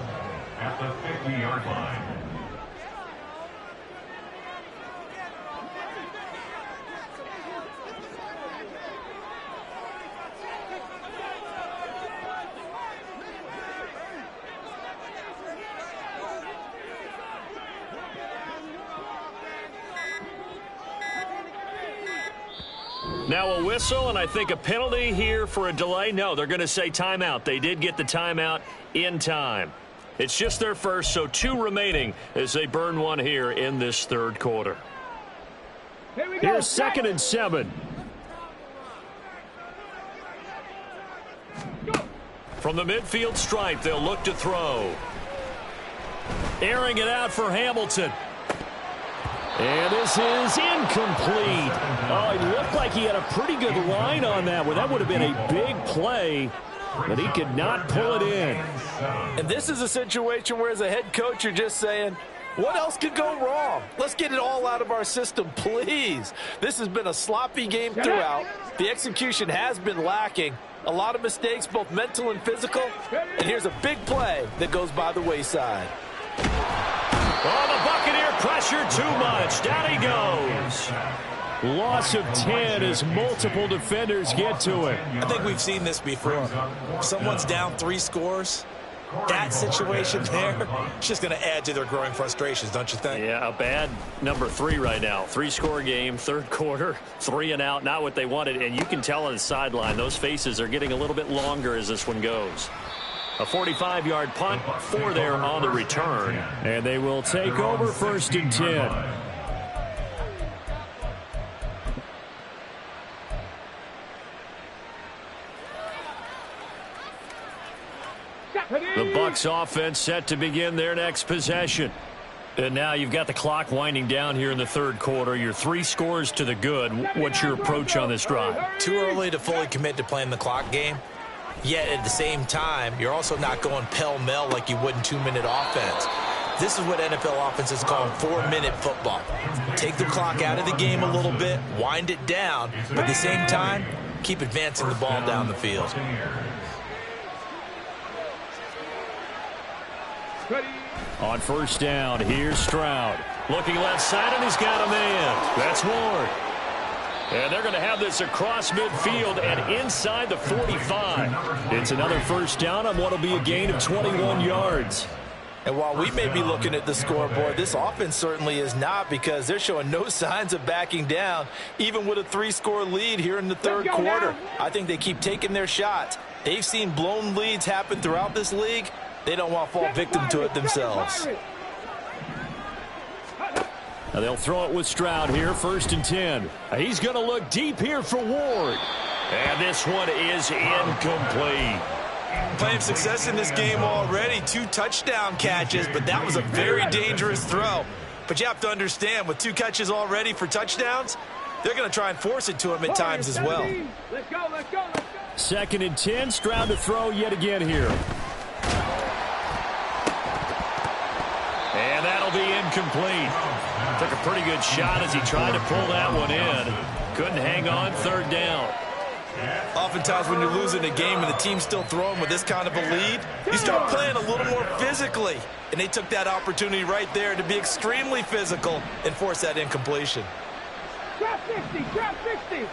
Speaker 6: at the 50-yard line.
Speaker 4: Now a whistle, and I think a penalty here for a delay. No, they're going to say timeout. They did get the timeout in time. It's just their first, so 2 remaining as they burn one here in this 3rd quarter. Here's 2nd and 7. From the midfield stripe, they'll look to throw. Airing it out for Hamilton. And this is incomplete. Oh, it looked like he had a pretty good line on that one. That would have been a big play, but he could not pull it in.
Speaker 5: And this is a situation where as a head coach, you're just saying, what else could go wrong? Let's get it all out of our system, please. This has been a sloppy game throughout. The execution has been lacking. A lot of mistakes, both mental and physical. And here's a big play that goes by the wayside.
Speaker 4: Oh, the Buccaneer pressure too much. Down he goes. Loss of 10 as multiple defenders get to him.
Speaker 5: I think we've seen this before. Someone's down 3 scores. that situation there, it's just going to add to their growing frustrations, don't you think?
Speaker 4: Yeah, a bad number 3 right now. 3-score game, third quarter, 3 and out, not what they wanted. And you can tell on the sideline, those faces are getting a little bit longer as this one goes. A 45-yard punt for there on the return. And they will take over 1st and 10. The Bucs offense set to begin their next possession. And now you've got the clock winding down here in the third quarter. You're 3 scores to the good. What's your approach on this drive?
Speaker 5: Too early to fully commit to playing the clock game. Yet at the same time, you're also not going pell-mell like you would in 2-minute offense. This is what NFL offenses call 4-minute football. Take the clock out of the game a little bit, wind it down, but at the same time, keep advancing the ball down the field.
Speaker 4: On 1st down, here's Stroud. Looking left side, and he's got a man. That's Ward. And they're going to have this across midfield and inside the 45. It's another 1st down on what will be a gain of 21 yards.
Speaker 5: And while we may be looking at the scoreboard, this offense certainly is not, because they're showing no signs of backing down, even with a 3-score lead here in the third quarter. I think they keep taking their shots. They've seen blown leads happen throughout this league. They don't want to fall victim to it themselves.
Speaker 4: Now they'll throw it with Stroud here, 1st and 10. He's going to look deep here for Ward. And this one is incomplete.
Speaker 5: Playing success in this game already. 2 touchdown catches, but that was a very dangerous throw. But you have to understand, with 2 catches already for touchdowns, they're going to try and force it to him at times as well.
Speaker 7: Let's go, let's go, let's go.
Speaker 4: 2nd and 10, Stroud to throw yet again here. And that'll be incomplete. Took a pretty good shot as he tried to pull that one in. Couldn't hang on, 3rd down.
Speaker 5: Oftentimes when you're losing a game and the team's still throwing with this kind of a lead, you start playing a little more physically. And they took that opportunity right there to be extremely physical and force that incompletion.
Speaker 7: Drop 60, drop 60.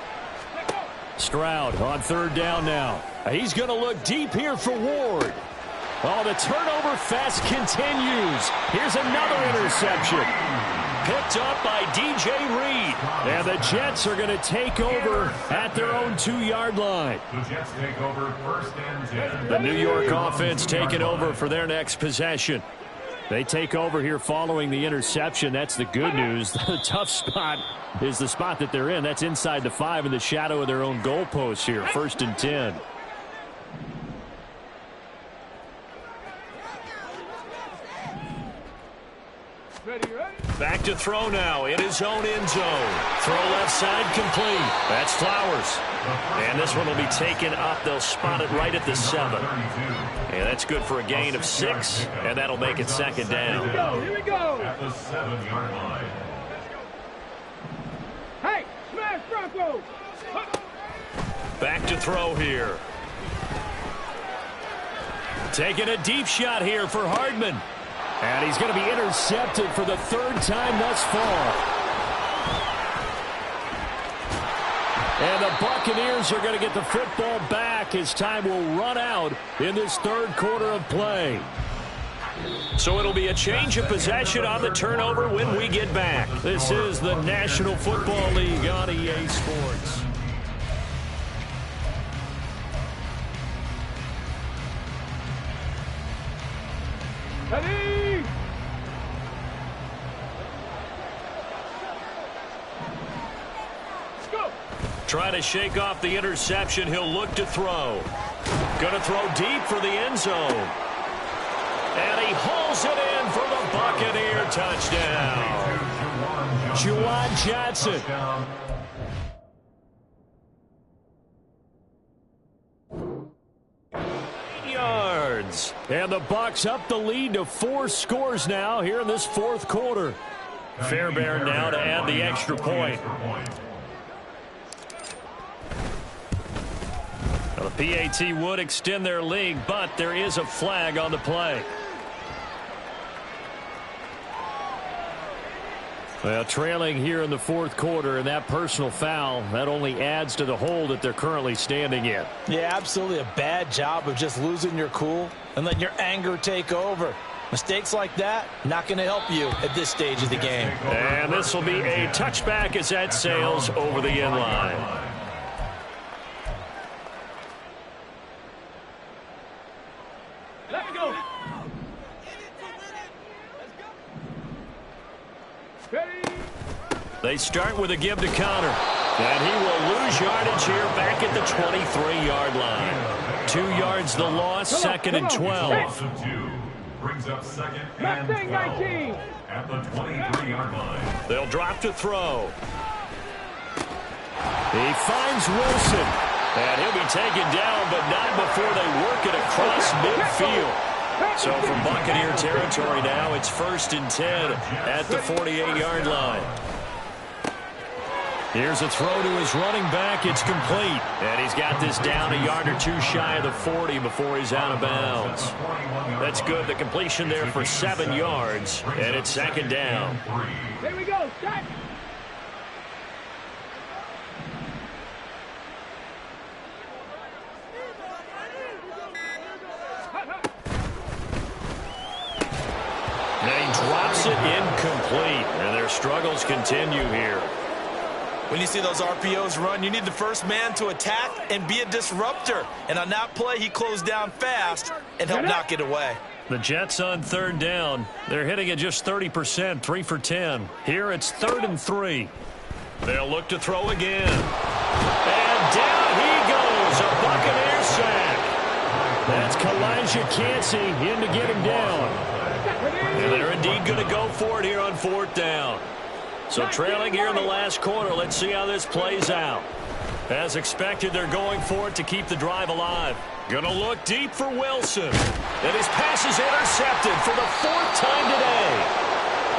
Speaker 7: Let's go.
Speaker 4: Stroud on 3rd down now. He's going to look deep here for Ward. Oh, the turnover fest continues. Here's another interception. Picked up by DJ Reed. And the Jets are going to take over at their own 2-yard line.
Speaker 6: The Jets take over 1st and 10.
Speaker 4: The New York offense taking over for their next possession. They take over here following the interception. That's the good news. The tough spot is the spot that they're in. That's inside the 5 in the shadow of their own goalpost here. 1st and 10.
Speaker 7: Ready, ready?
Speaker 4: Back to throw now in his own end zone. Throw left side complete. That's Flowers. And this one will be taken up. They'll spot it right at the 7. And that's good for a gain of 6. And that'll make it 2nd down.
Speaker 7: Here we go, here we go.
Speaker 6: At the 7-yard line.
Speaker 7: Hey, smash Broncos.
Speaker 4: Back to throw here. Taking a deep shot here for Hardman. And he's going to be intercepted for the 3rd time thus far. And the Buccaneers are going to get the football back as time will run out in this 3rd quarter of play. So it'll be a change of possession on the turnover when we get back. This is the National Football League on EA Sports.
Speaker 7: Ready? Go.
Speaker 4: Trying to shake off the interception. He'll look to throw. Going to throw deep for the end zone. And he hauls it in for the Buccaneer touchdown. Juwan Johnson. Yards. And the Bucs up the lead to 4 scores now here in this 4th quarter. Fairbairn now to add the extra point. Now the PAT would extend their lead, but there is a flag on the play. Well, trailing here in the fourth quarter, and that personal foul, that only adds to the hole that they're currently standing in.
Speaker 5: Yeah, absolutely a bad job of just losing your cool and letting your anger take over. Mistakes like that, not going to help you at this stage of the game.
Speaker 4: And this will be a touchback as that sails over the end line.
Speaker 7: Let go.
Speaker 4: They start with a give to Connor. And he will lose yardage here back at the 23-yard line. 2 yards the loss, second and 12.
Speaker 6: Brings up second and 12 at the 23-yard line.
Speaker 4: They'll drop to throw. He finds Wilson. And he'll be taken down, but not before they work it across midfield. So from Buccaneer territory now, it's 1st and 10 at the 48-yard line. Here's a throw to his running back. It's complete. And he's got this down a yard or two shy of the 40 before he's out of bounds. That's good. The completion there for 7 yards. And it's second down.
Speaker 7: Here we go. Start.
Speaker 4: And he drops it incomplete. And their struggles continue here.
Speaker 5: When you see those RPOs run, you need the first man to attack and be a disruptor. And on that play, he closed down fast and helped knock it away.
Speaker 4: The Jets on 3rd down. They're hitting at just 30%, 3 for 10. Here it's 3rd and 3. They'll look to throw again. And down he goes, a Buccaneer sack. That's Kalijah Cansey in to get him down. And they're indeed going to go for it here on 4th down. So trailing here in the last quarter, let's see how this plays out. As expected, they're going for it to keep the drive alive. Going to look deep for Wilson. And his pass is intercepted for the 4th time today.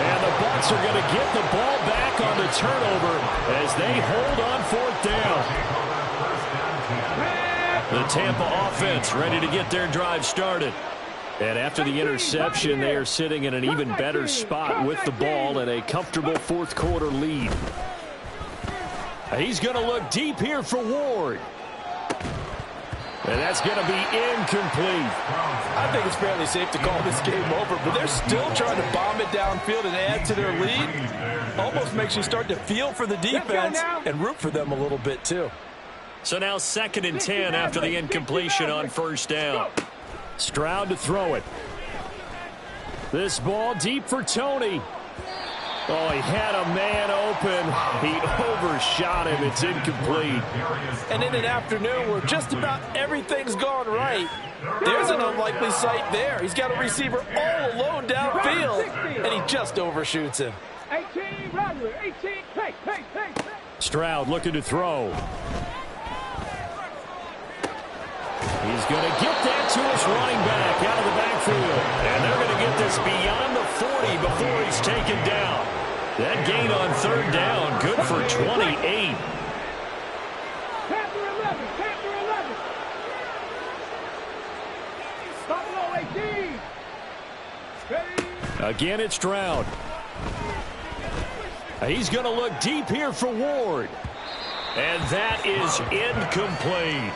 Speaker 4: And the Bucs are going to get the ball back on the turnover as they hold on 4th down. The Tampa offense ready to get their drive started. And after the interception, they are sitting in an even better spot with the ball and a comfortable fourth quarter lead. He's going to look deep here for Ward. And that's going to be incomplete.
Speaker 5: I think it's fairly safe to call this game over, but they're still trying to bomb it downfield and add to their lead. Almost makes you start to feel for the defense and root for them a little bit too.
Speaker 4: So now 2nd and 10 after the incompletion on 1st down. Stroud to throw it. This ball deep for Tony. Oh, he had a man open. He overshot him. It's incomplete.
Speaker 5: And in an afternoon where just about everything's gone right, there's an unlikely sight there. He's got a receiver all alone downfield, and he just overshoots him.
Speaker 7: 18, Roger, 18, hey.
Speaker 4: Stroud looking to throw. He's going to get that to his running back out of the backfield. And they're going to get this beyond the 40 before he's taken down. That gain on 3rd down, good for 28.
Speaker 7: Chapter 11, chapter 11. Buffalo 18. Ready?
Speaker 4: Again, it's Stroud. He's going to look deep here for Ward. And that is incomplete.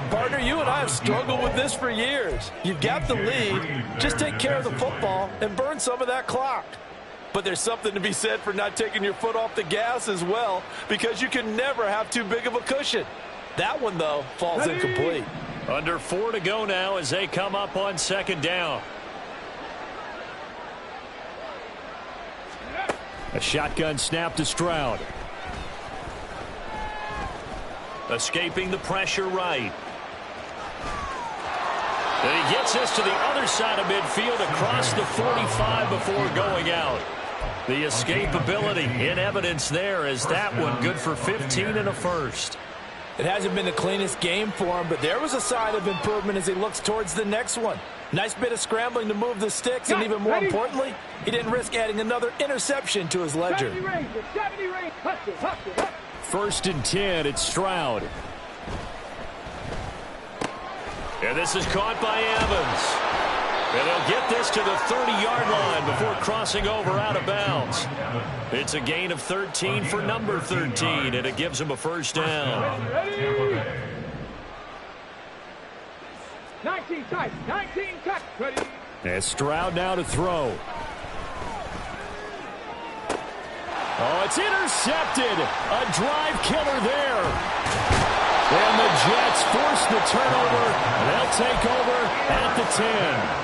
Speaker 5: Partner, you and I have struggled with this for years. You've got the lead. Just take care of the football and burn some of that clock. But there's something to be said for not taking your foot off the gas as well, because you can never have too big of a cushion. That one, though, falls incomplete.
Speaker 4: Under 4 to go now as they come up on 2nd down. A shotgun snap to Stroud. Escaping the pressure right. And he gets us to the other side of midfield across the 45 before going out. The escapability in evidence there as that one good for 15 and a first.
Speaker 5: It hasn't been the cleanest game for him, but there was a sign of improvement as he looks towards the next one. Nice bit of scrambling to move the sticks, and even more importantly, he didn't risk adding another interception to his ledger.
Speaker 7: 70 range.
Speaker 4: 1st and 10, it's Stroud. And this is caught by Evans. And they'll get this to the 30-yard line before crossing over out of bounds. It's a gain of 13 for number 13, and it gives them a first down.
Speaker 7: 19 tight, 19 tight. Ready.
Speaker 4: And Stroud now to throw. Oh, it's intercepted. A drive killer there. And the Jets force the turnover. They'll take over at the 10.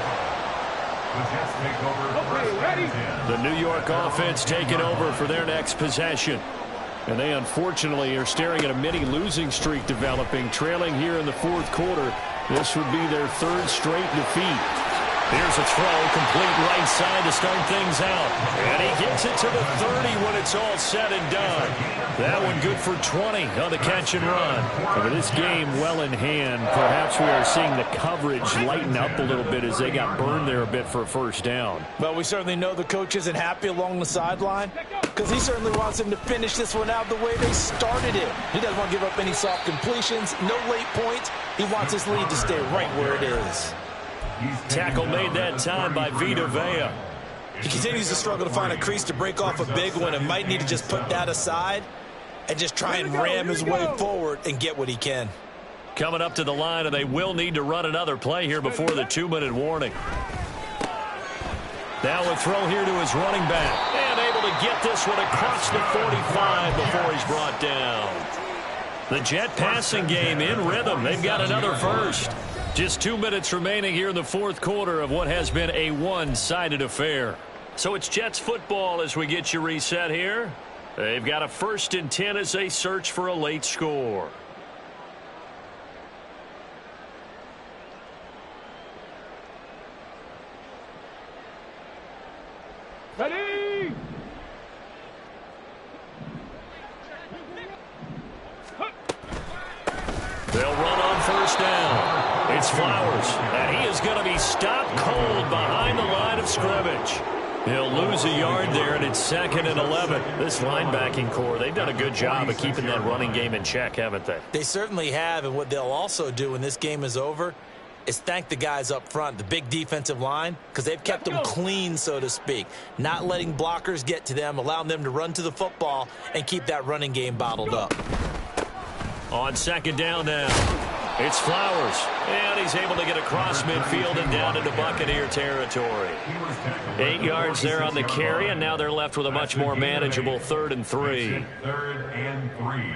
Speaker 7: Okay, ready.
Speaker 4: The New York offense taking over for their next possession. And they unfortunately are staring at a mini losing streak developing, trailing here in the fourth quarter. This would be their third straight defeat. Here's a throw, complete right side to start things out. And he gets it to the 30 when it's all said and done. That one good for 20 on the catch and run. But with this game well in hand, perhaps we are seeing the coverage lighten up a little bit as they got burned there a bit for a first down.
Speaker 5: Well, we certainly know the coach isn't happy along the sideline because he certainly wants them to finish this one out the way they started it. He doesn't want to give up any soft completions, no late points. He wants his lead to stay right where it is.
Speaker 4: Tackle made that time by Vita Vea.
Speaker 5: He continues to struggle to find a crease to break off a big one and might need to just put that aside and just try and ram his way forward and get what he can.
Speaker 4: Coming up to the line, and they will need to run another play here before the 2-minute warning. Now a throw here to his running back. And able to get this one across the 45 before he's brought down. The Jet passing game in rhythm. They've got another first. Just 2 minutes remaining here in the fourth quarter of what has been a one-sided affair. So it's Jets football as we get you reset here. They've got a 1st and 10 as they search for a late score.
Speaker 7: Ready.
Speaker 4: They'll run on first down. It's Flowers, and he is going to be stopped cold behind the line of scrimmage. He'll lose a yard there, and it's 2nd and 11. This linebacking core, they've done a good job of keeping that running game in check, haven't they?
Speaker 5: They certainly have, and what they'll also do when this game is over is thank the guys up front, the big defensive line, because they've kept them clean, so to speak, not letting blockers get to them, allowing them to run to the football and keep that running game bottled up.
Speaker 4: On 2nd down now, it's Flowers, and he's able to get across midfield and down into Buccaneer territory. 8 yards there on the carry, and now they're left with a much more manageable 3rd and 3.
Speaker 6: 3rd and 3.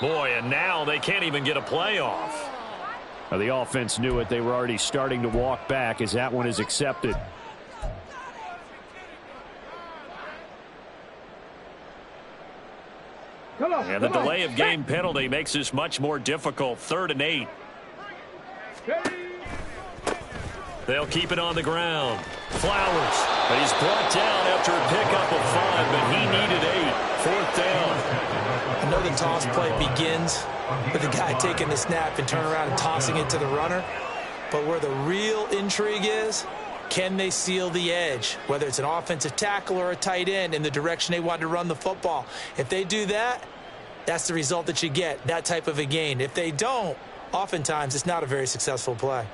Speaker 4: Boy, and now they can't even get a playoff. Now, the offense knew it. They were already starting to walk back as that one is accepted. And the delay of game penalty makes this much more difficult. 3rd and 8. They'll keep it on the ground. Flowers. But he's brought down after a pickup of 5, but he needed 8. 4th down.
Speaker 5: I know the toss play begins with the guy taking the snap and turn around and tossing it to the runner. But where the real intrigue is, can they seal the edge? Whether it's an offensive tackle or a tight end in the direction they want to run the football. If they do that, that's the result that you get, that type of a gain. If they don't, oftentimes it's not a very successful play.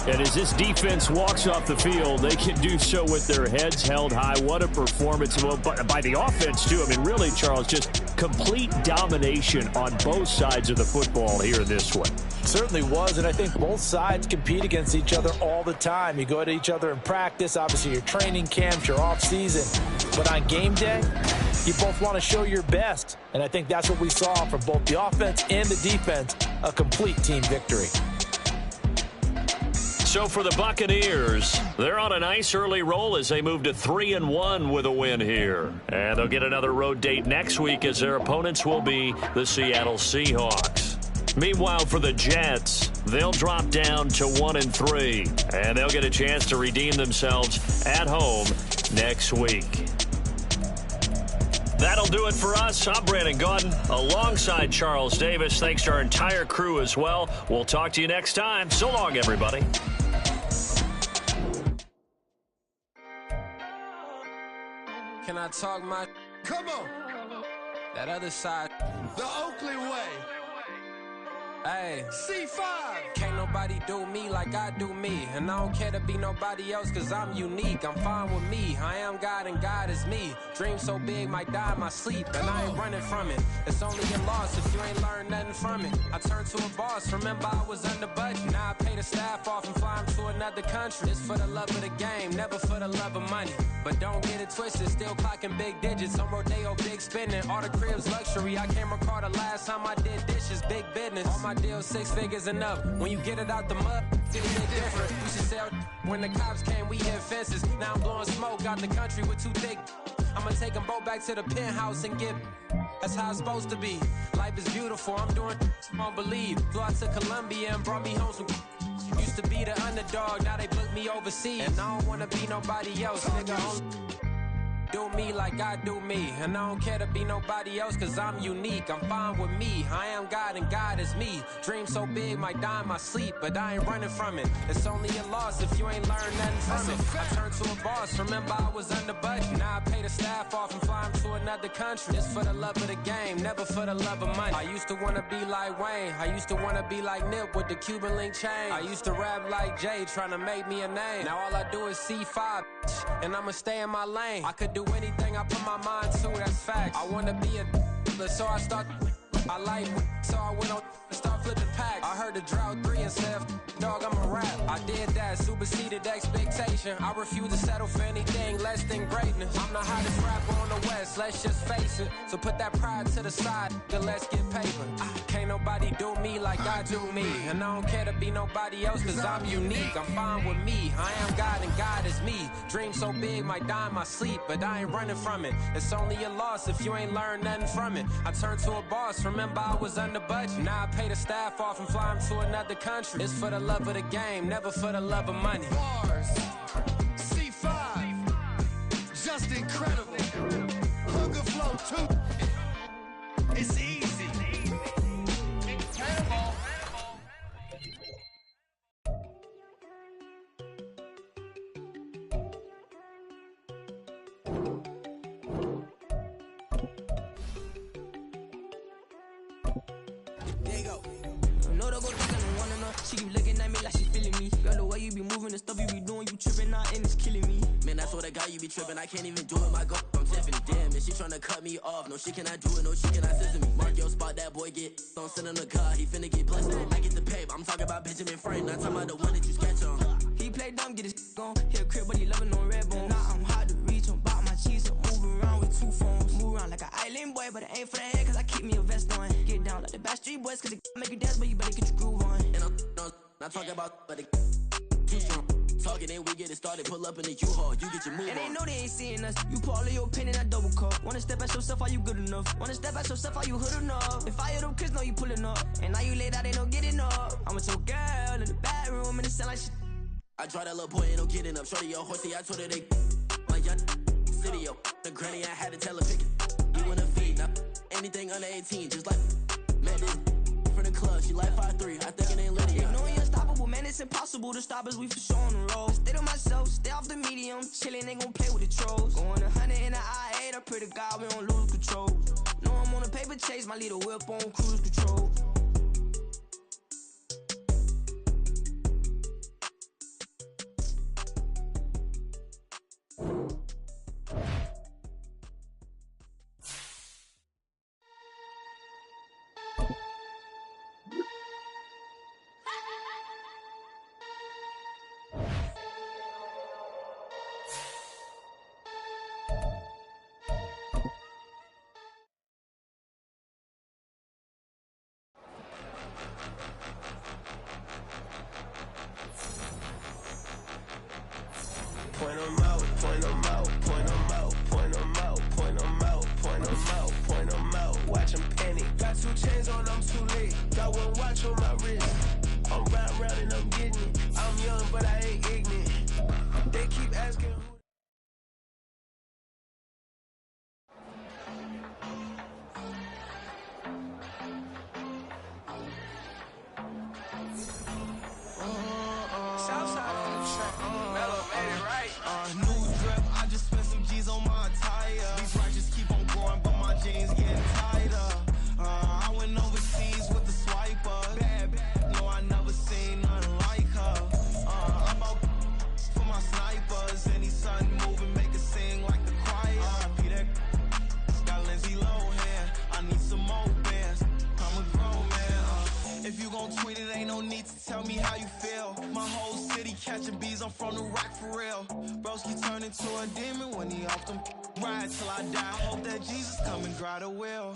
Speaker 4: And as this defense walks off the field, they can do so with their heads held high. What a performance by the offense, too. I mean, really, Charles, just complete domination on both sides of the football here in this one.
Speaker 5: Certainly was, and I think both sides compete against each other all the time. You go at each other in practice, obviously your training camps, your off-season. But on game day, you both want to show your best. And I think that's what we saw from both the offense and the defense, a complete team victory.
Speaker 4: So for the Buccaneers, they're on a nice early roll as they move to 3-1 with a win here. And they'll get another road date next week as their opponents will be the Seattle Seahawks. Meanwhile, for the Jets, they'll drop down to 1-3, and they'll get a chance to redeem themselves at home next week. That'll do it for us. I'm Brandon Gaudin alongside Charles Davis. Thanks to our entire crew as well. We'll talk to you next time. So long, everybody.
Speaker 1: Can I talk my...
Speaker 9: Come on.
Speaker 1: That other side.
Speaker 9: The Oakley way.
Speaker 1: Hey.
Speaker 9: C5.
Speaker 1: Can't nobody do me like I do me. And I don't care to be nobody else cause I'm unique. I'm fine with me. I am God and God is me. Dream so big might die in my sleep. And I ain't running from it. It's only a loss if you ain't learned nothing from it. I turned to a boss. Remember I was under budget. Now I pay the staff off and fly them to another country. It's for the love of the game, never for the love of money. But don't get it twisted. Still clocking big digits. On Rodeo, big spending. All the cribs luxury. I can't recall the last time I did dishes. Big business. All my deals 6 figures and up. When you get it out the mud, it's a bit different. You should sell when the cops came, we hit fences. Now I'm blowing smoke out the country with 2 thick. I'ma take them both back to the penthouse and get. That's how it's supposed to be. Life is beautiful. I'm doing you won't believe. Flew out to Colombia and brought me home some. Used to be the underdog, now they book me overseas. And I don't wanna be nobody else, nigga. Do me like I do me. And I don't care to be nobody else cause I'm unique. I'm fine with me. I am God and God is me. Dream so big might die in my sleep. But I ain't running from it. It's only a loss if you ain't learned nothing from it. I turned to a boss. Remember I was under budget. Now I pay the staff off and fly them to another country. It's for the love of the game, never for the love of money. I used to wanna be like Wayne. I used to wanna be like Nip with the Cuban link chain. I used to rap like Jay trying to make me a name. Now all I do is C5 and I'ma stay in my lane. I could do anything I put my mind to, that's facts. I wanna be a so I start. I like so I went on and start flipping packs. I heard the drought 3 and said, dog, I'm a rap. I did that, superseded expectation. I refuse to settle for anything less than greatness. I'm the hottest rapper on the West, let's just face it. So put that pride to the side, then let's get paper. Can't nobody do me like I do me. And I don't care to be nobody else cause I'm unique. I'm fine with me. I am God and God is me. Dream so big might die in my sleep. But I ain't running from it. It's only a loss if you ain't learned nothing from it. I turned to a boss. Remember I was under budget. Now I pay the staff off and fly them to another country. It's for the love of the game, never for the love of money.
Speaker 9: Bars. C5. Just incredible. Hunger flow too. It's easy.
Speaker 10: She keep looking at me like she feeling me. Girl, the way you be moving, the stuff you be doing, you tripping out and it's killing me. Man, that's what I got, you be tripping. I can't even do it, my girl, I'm Tiffany. Damn, and she tryna cut me off. No, she cannot do it, no, she cannot listen to me. Mark your spot, that boy get. Don't send him the car, he finna get blessed. I get the pay, but I'm talking about Benjamin Frank, not talking about the one that you sketch on. He play dumb, get his gone. Hit a crib, but he loving on red bone. Now I'm hard to reach, I'm about my cheese, I'm moving around with 2 phones. Move around like an island boy, but it ain't for the head, cause I keep me a vest on. Get down like the Backstreet Boys, cause it make you dance, but you better get your groove on. And I'm not talking about, but it too strong. Talking and we get it started, pull up in the U-Haul, you get your move and on. And they know they ain't seeing us. You pull all of your pen in that double cup. Wanna step at yourself, are you good enough? Wanna step at yourself, are you hood enough? If I hear them kids, know you pulling up. And now you laid out, they don't get enough. I'm with your girl in the bedroom, and it sound like shit. I draw that little boy, ain't no getting up. Shorty, your horsey, I told her they my young city, yo. The granny, I had to tell her pick it. You wanna feed, now anything under 18, just like met this from the club. She like 5'3", I think it ain't Lydia. You know we unstoppable, man, it's impossible to stop us, we for sure on the road. Stay to myself, stay off the medium, chillin', ain't gon' play with the trolls. Going 100 in the I-8, I pray to God we don't lose control. Know I'm on a paper chase, my little whip on cruise control.
Speaker 1: Point 'em out, point 'em out, point 'em out, point 'em out, point 'em out, point 'em out, point 'em out. Watch 'em panic. Got 2 chains on, I'm too late. Got 1 watch on my wrist. I'm round and I'm getting it. I'm young, but I ain't ignorant. They keep asking who.
Speaker 9: Southside on the track. Mellow made it right. New drip, I just spent some G's on my attire. These righteous keep on growing, but my jeans getting tighter. I went overseas with the swiper. Bad, no, I never seen nothing like her. I'm out for my snipers. Any sun moving, make it sing like the choir. Peter got Lindsay Lohan. I need some more bands. I'm a grown man. If you gon' tweet it, ain't no need to tell me how you feel. My whole city catching bees, I'm from the rock for real. Broski turn into a demon when he off them ride till I die. Hope that Jesus come and grab the wheel.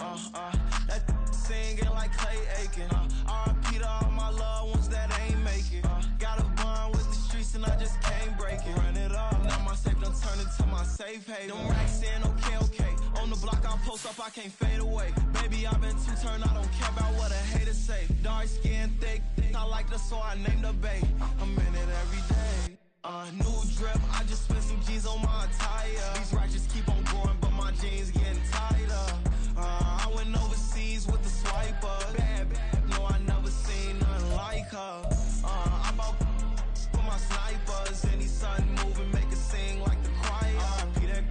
Speaker 9: That singing like Clay Aiken. R.I.P. to all my loved ones that ain't make it. Got a bond with the streets and I just can't break it. Run it up, now my safe done turn into my safe haven. Them racks in, okay. On the block I post up, I can't fade away. Baby, I've been too turned, I don't care about what a hater say. Dark skin, thick, I like the so I named the bay. I'm in it every day. New drip, I just spent some G's on my attire. These righteous keep on growing, but my jeans getting tighter. I went overseas with the swiper. Bad, no, I never seen nothing like her. I'm out for my snipers. Any sun moving, make it sing like the choir. Peter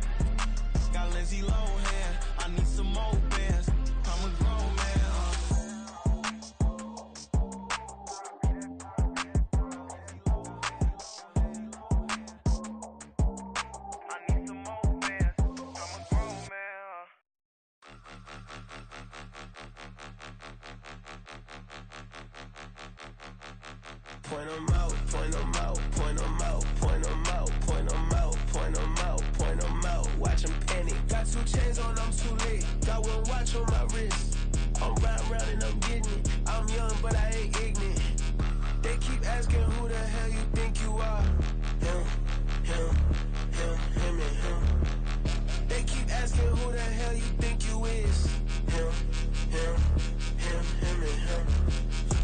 Speaker 9: got Lindsay Lohan. I need some more bands. I'm a grown man.
Speaker 1: Point 'em out, point 'em out, point 'em out, point 'em out, point 'em out, point 'em out, point 'em out. Watch 'em panic. Got 2 chains on, I'm too late. Got 1 watch on my wrist. I'm round and I'm getting it. I'm young, but I ain't ignorant. They keep asking who the hell you think you are. Him and him. They keep asking who the hell you think you is. Him and him.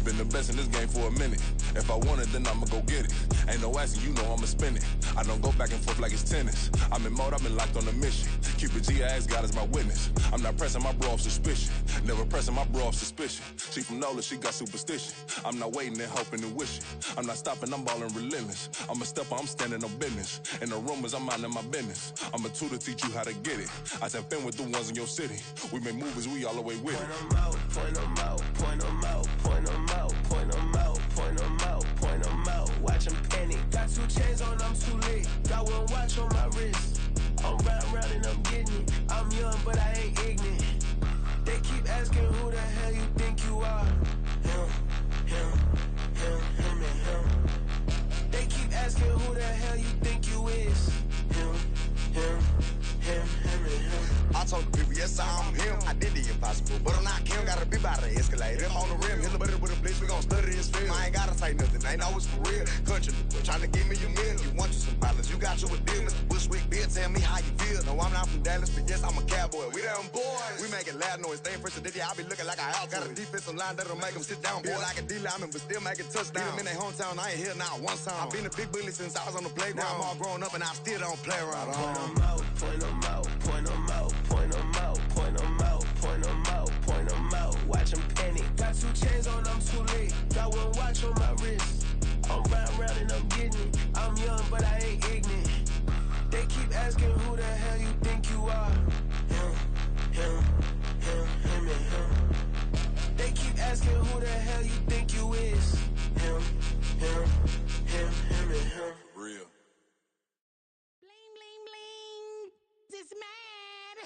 Speaker 2: Been the best in this game for a minute. If I want it, then I'ma go get it. Ain't no asking, you know I'ma spin it. I don't go back and forth like it's tennis. I'm in mode, I've been locked on a mission. Keep it G, I ask God as my witness. I'm not pressing my bro off suspicion. Never pressing my bro off suspicion. She from Nola, she got superstition. I'm not waiting and hoping and wishing. I'm not stopping, I'm ballin' relentless. I'm a stepper, I'm standing on business. In the rumors, I'm minding my business. I'm a tutor, teach you how to get it. I said, fin with the ones in your city. We make movies, we all the way with it.
Speaker 1: Point 'em out, point 'em out, point 'em out, point 'em out, point 'em out, point 'em out, point 'em out. Watch 'em panic. Got 2 chains on, I'm too late. Got 1 watch on my wrist. I'm round and I'm getting it. I'm young, but I ain't ignorant. They keep asking who the hell you think you are. Him and him. They keep asking who the hell you think you is. Him and him.
Speaker 3: I told the people, yes, I'm him. I did the impossible, but I'm not Kim. Gotta be by the escalator. Rim on the rim, hit the butter with a blitz. We gon' study this film. I ain't gotta say nothing, ain't always for real. Country, trying to give me your meal. You want you some violence, you got you a deal. Mr. Bushwick, Bill, tell me how you feel. No, I'm not from Dallas, but yes, I'm a cowboy. We them boys. We making loud noise, staying fresh to this. I be looking like a house. Got a defensive line that'll make them sit down. Feel like a D-lineman, but still making touchdowns. In their hometown, I ain't here now one time. I've been a big bully since I was on the playground. I'm all grown up and I still don't play around.
Speaker 1: Point 'em out, point 'em out, point 'em out, point 'em out, point 'em out, point 'em out, point 'em out. Watch 'em panic. Got 2 chains on, I'm too late. Got 1 watch on my wrist. I'm round and I'm getting it. I'm young, but I ain't ignorant. They keep asking who the hell you think you are. Him and him. They keep asking who the hell you think you is. Him and him.
Speaker 2: Real.
Speaker 11: Bling, bling, bling. This mad.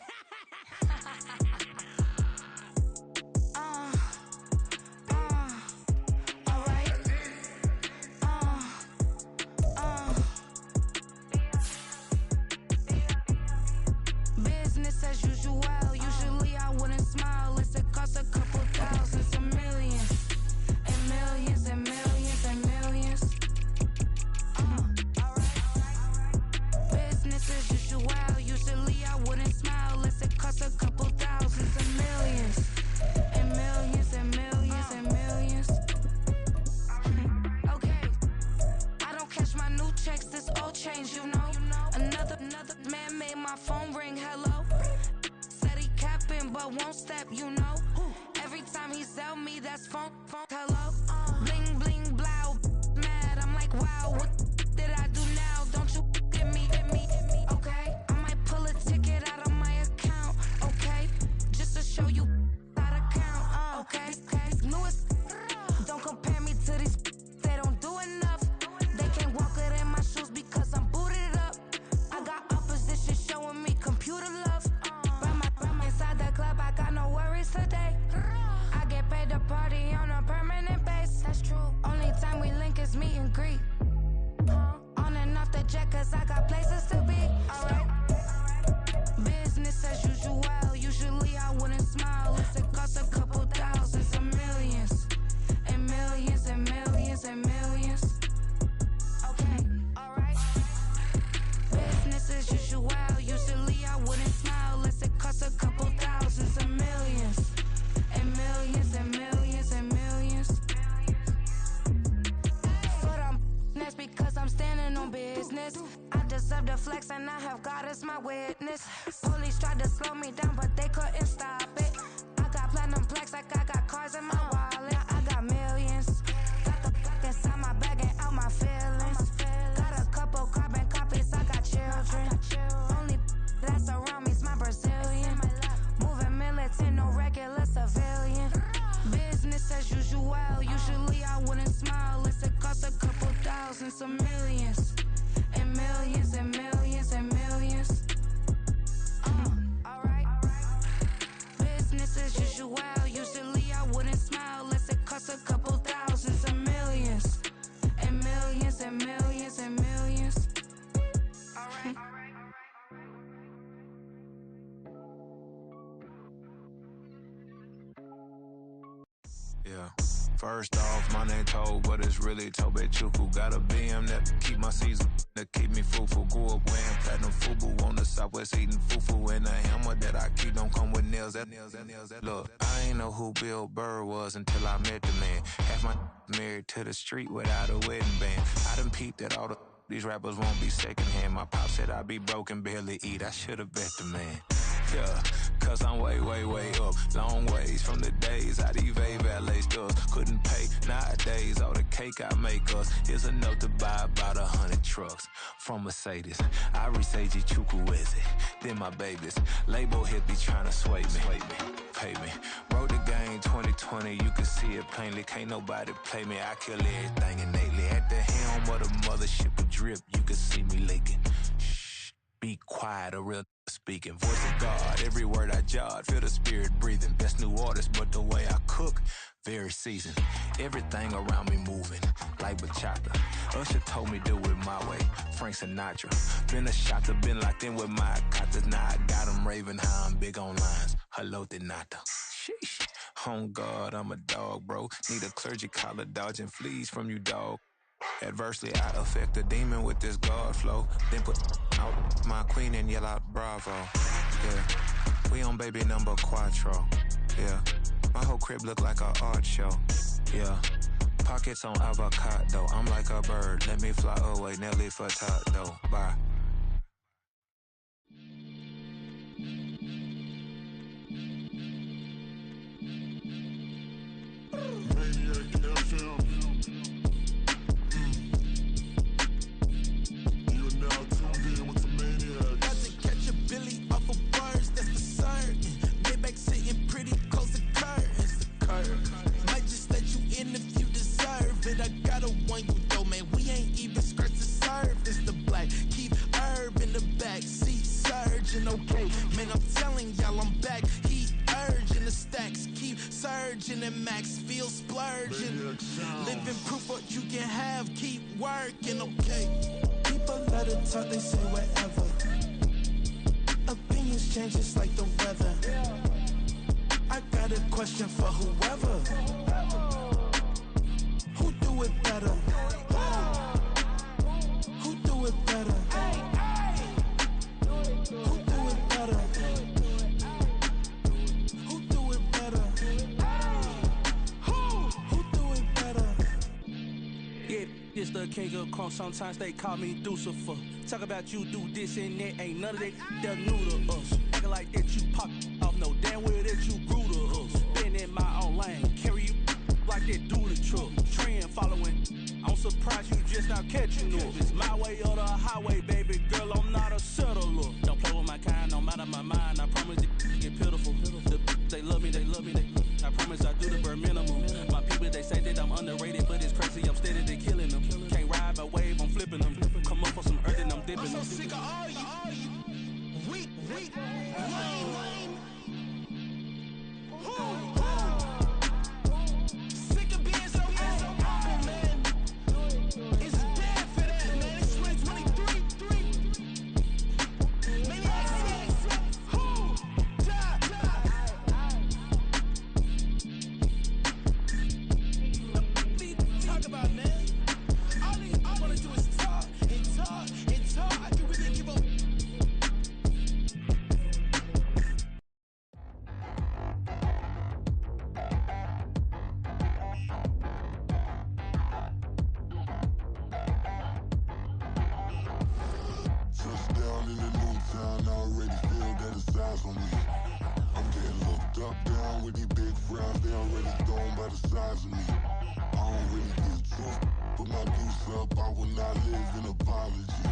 Speaker 11: All right.
Speaker 12: checks, this all change, you know. Another man made my phone ring, hello. Said he capping, but won't step, you know. Every time he sell me, that's phone, hello. Bling, bling, blow, mad, I'm like, wow, what did I do now? Don't you hit me, okay? I might pull a ticket out of my account, okay? Just to show you how to count, okay? Newest, don't compare me to these, they don't do enough. They can't walk it in my shoes because I'm booted up. I got opposition showing me computer love. Run inside the club, I got no worries today. I get paid to party on a permanent base. That's true. Only time we link is meet and greet. On and off the jet, cause I got places to be. Alright. Business as usual. Usually I wouldn't smile if it cost a couple thousands of millions. And millions and millions and millions. Okay, alright. Business as usual. Usually I wouldn't smile unless it cost a couple thousands of millions. And millions and millions and millions. But that's because I'm standing on business. I deserve the flex and I have God as my witness. Police tried to slow me down but they couldn't stop it. I got platinum plaques like I got cars in my wallet. I got millions. Got the fuck inside my bag and out my feelings. Got a couple carbon copies, I got children. Only that's around me's my Brazilian. Moving militant, no regular civilian. Business as usual. Usually I wouldn't smile unless it cost a couple thousands of millions. And millions and millions and millions. Alright. Business as usual. Usually I wouldn't smile unless it cost a couple thousands of millions. And millions and millions and millions. Alright.
Speaker 13: Yeah. First off, my name Toad, but it's really Tobe Chuku. Got a BM that keep my season, that keep me fruitful. Grew up wearing platinum FUBU on the Southwest eating fufu. And the hammer that I keep don't come with nails. Look, I ain't know who Bill Burr was until I met the man. Half my married to the street without a wedding band. I done peeped that all these rappers won't be secondhand. My pop said I'd be broke and barely eat. I should've bet the man. Yeah, cause I'm way, way, way up. Long ways from the days I eBay valet stores. Couldn't pay nowadays. All the cake I make us is enough to buy about 100 trucks. From Mercedes, I resage Chukwueze. Then my babies, label hit be trying to sway me. Pay me. Wrote the game 2020, you can see it plainly. Can't nobody play me. I kill everything innately. At the helm of the mothership of drip, you can see me leaking. Shh, be quiet, a real speaking. Voice of God, every word I jot, feel the spirit breathing. Best new artist, but the way I cook, very seasoned. Everything around me moving, like bachata. Usher told me do it my way, Frank Sinatra. Been a shotter, been locked in with my katas. Now I got them raving how I'm big on lines. Hello, Denata. Sheesh. On God, I'm a dog, bro. Need a clergy collar, dodging fleas from you, dog. Adversely, I affect a demon with this God flow. Then put out my queen and yell out bravo. Yeah, we on baby number quattro. Yeah, my whole crib look like a art show. Yeah, pockets on avocado. I'm like a bird, let me fly away. Nelly Furtado, bye.
Speaker 9: I got a one you though, man. We ain't even scratched the surface. The black keep herb in the back seat surging. Okay, man, I'm telling y'all I'm back. Heat urging the stacks keep surging and max feel splurging. Living proof what you can have. Keep working, okay. People let it talk, they say whatever. Opinions change just like the weather. I got a question for whoever. Who do it better? Who do it better? Who do it better? Who do it better? Who do it better?
Speaker 10: Yeah, it's the
Speaker 14: the king of crunk, sometimes they call me Lucifer. Talk about you do this and that, ain't none of that they're new to us. Acting like that you pop off, no damn well that you grew to us. Been in my own lane, carry you like that do the truck. Trend following, I'm surprised you just not catching up. It's my way or the highway, baby girl, I'm not a settler. Don't play with my kind, no matter my mind, I promise it get pitiful. They love me, I promise I do the bare minimum. My people, they say that I'm underrated, but it's crazy, I'm steady to killing them. Can't ride my wave, I'm flipping them. Come up for some earth and I'm dipping them.
Speaker 9: I'm so sick of all you weak, lame. Sick of being so humble, man. It's dead for that, man. It's 2023. Maniacs, who? Die. Talk about, man. All I wanna do is talk and talk and talk. I can really give up.
Speaker 15: Touchdown in the new town, I already feel that it's eyes on me. I'm getting looked up, down with these big frowns, they already thrown by the size of me. I don't really give truth, put my deuce up, I will not live in apology.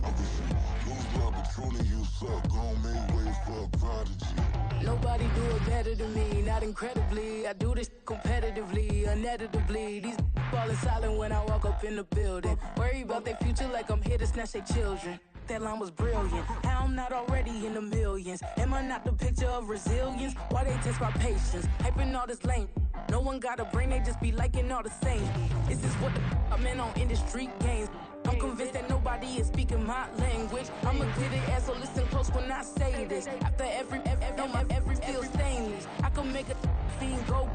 Speaker 15: I wish you lose love, but truly you suck, gon' make way for a prodigy.
Speaker 16: Nobody do it better than me, not incredibly. I do this competitively, uneditably. These falling silent when I walk up in the building. Worry about their future like I'm here to snatch their children. That line was brilliant. How I'm not already in the millions? Am I not the picture of resilience? Why they test my patience? Hyping all this lame. No one got a brain, they just be liking all the same. Is this what the I'm in on industry games? I'm convinced that nobody is speaking my language. I'ma get it as so listen close when I say this. After every feel stainless. I can make a fiend go.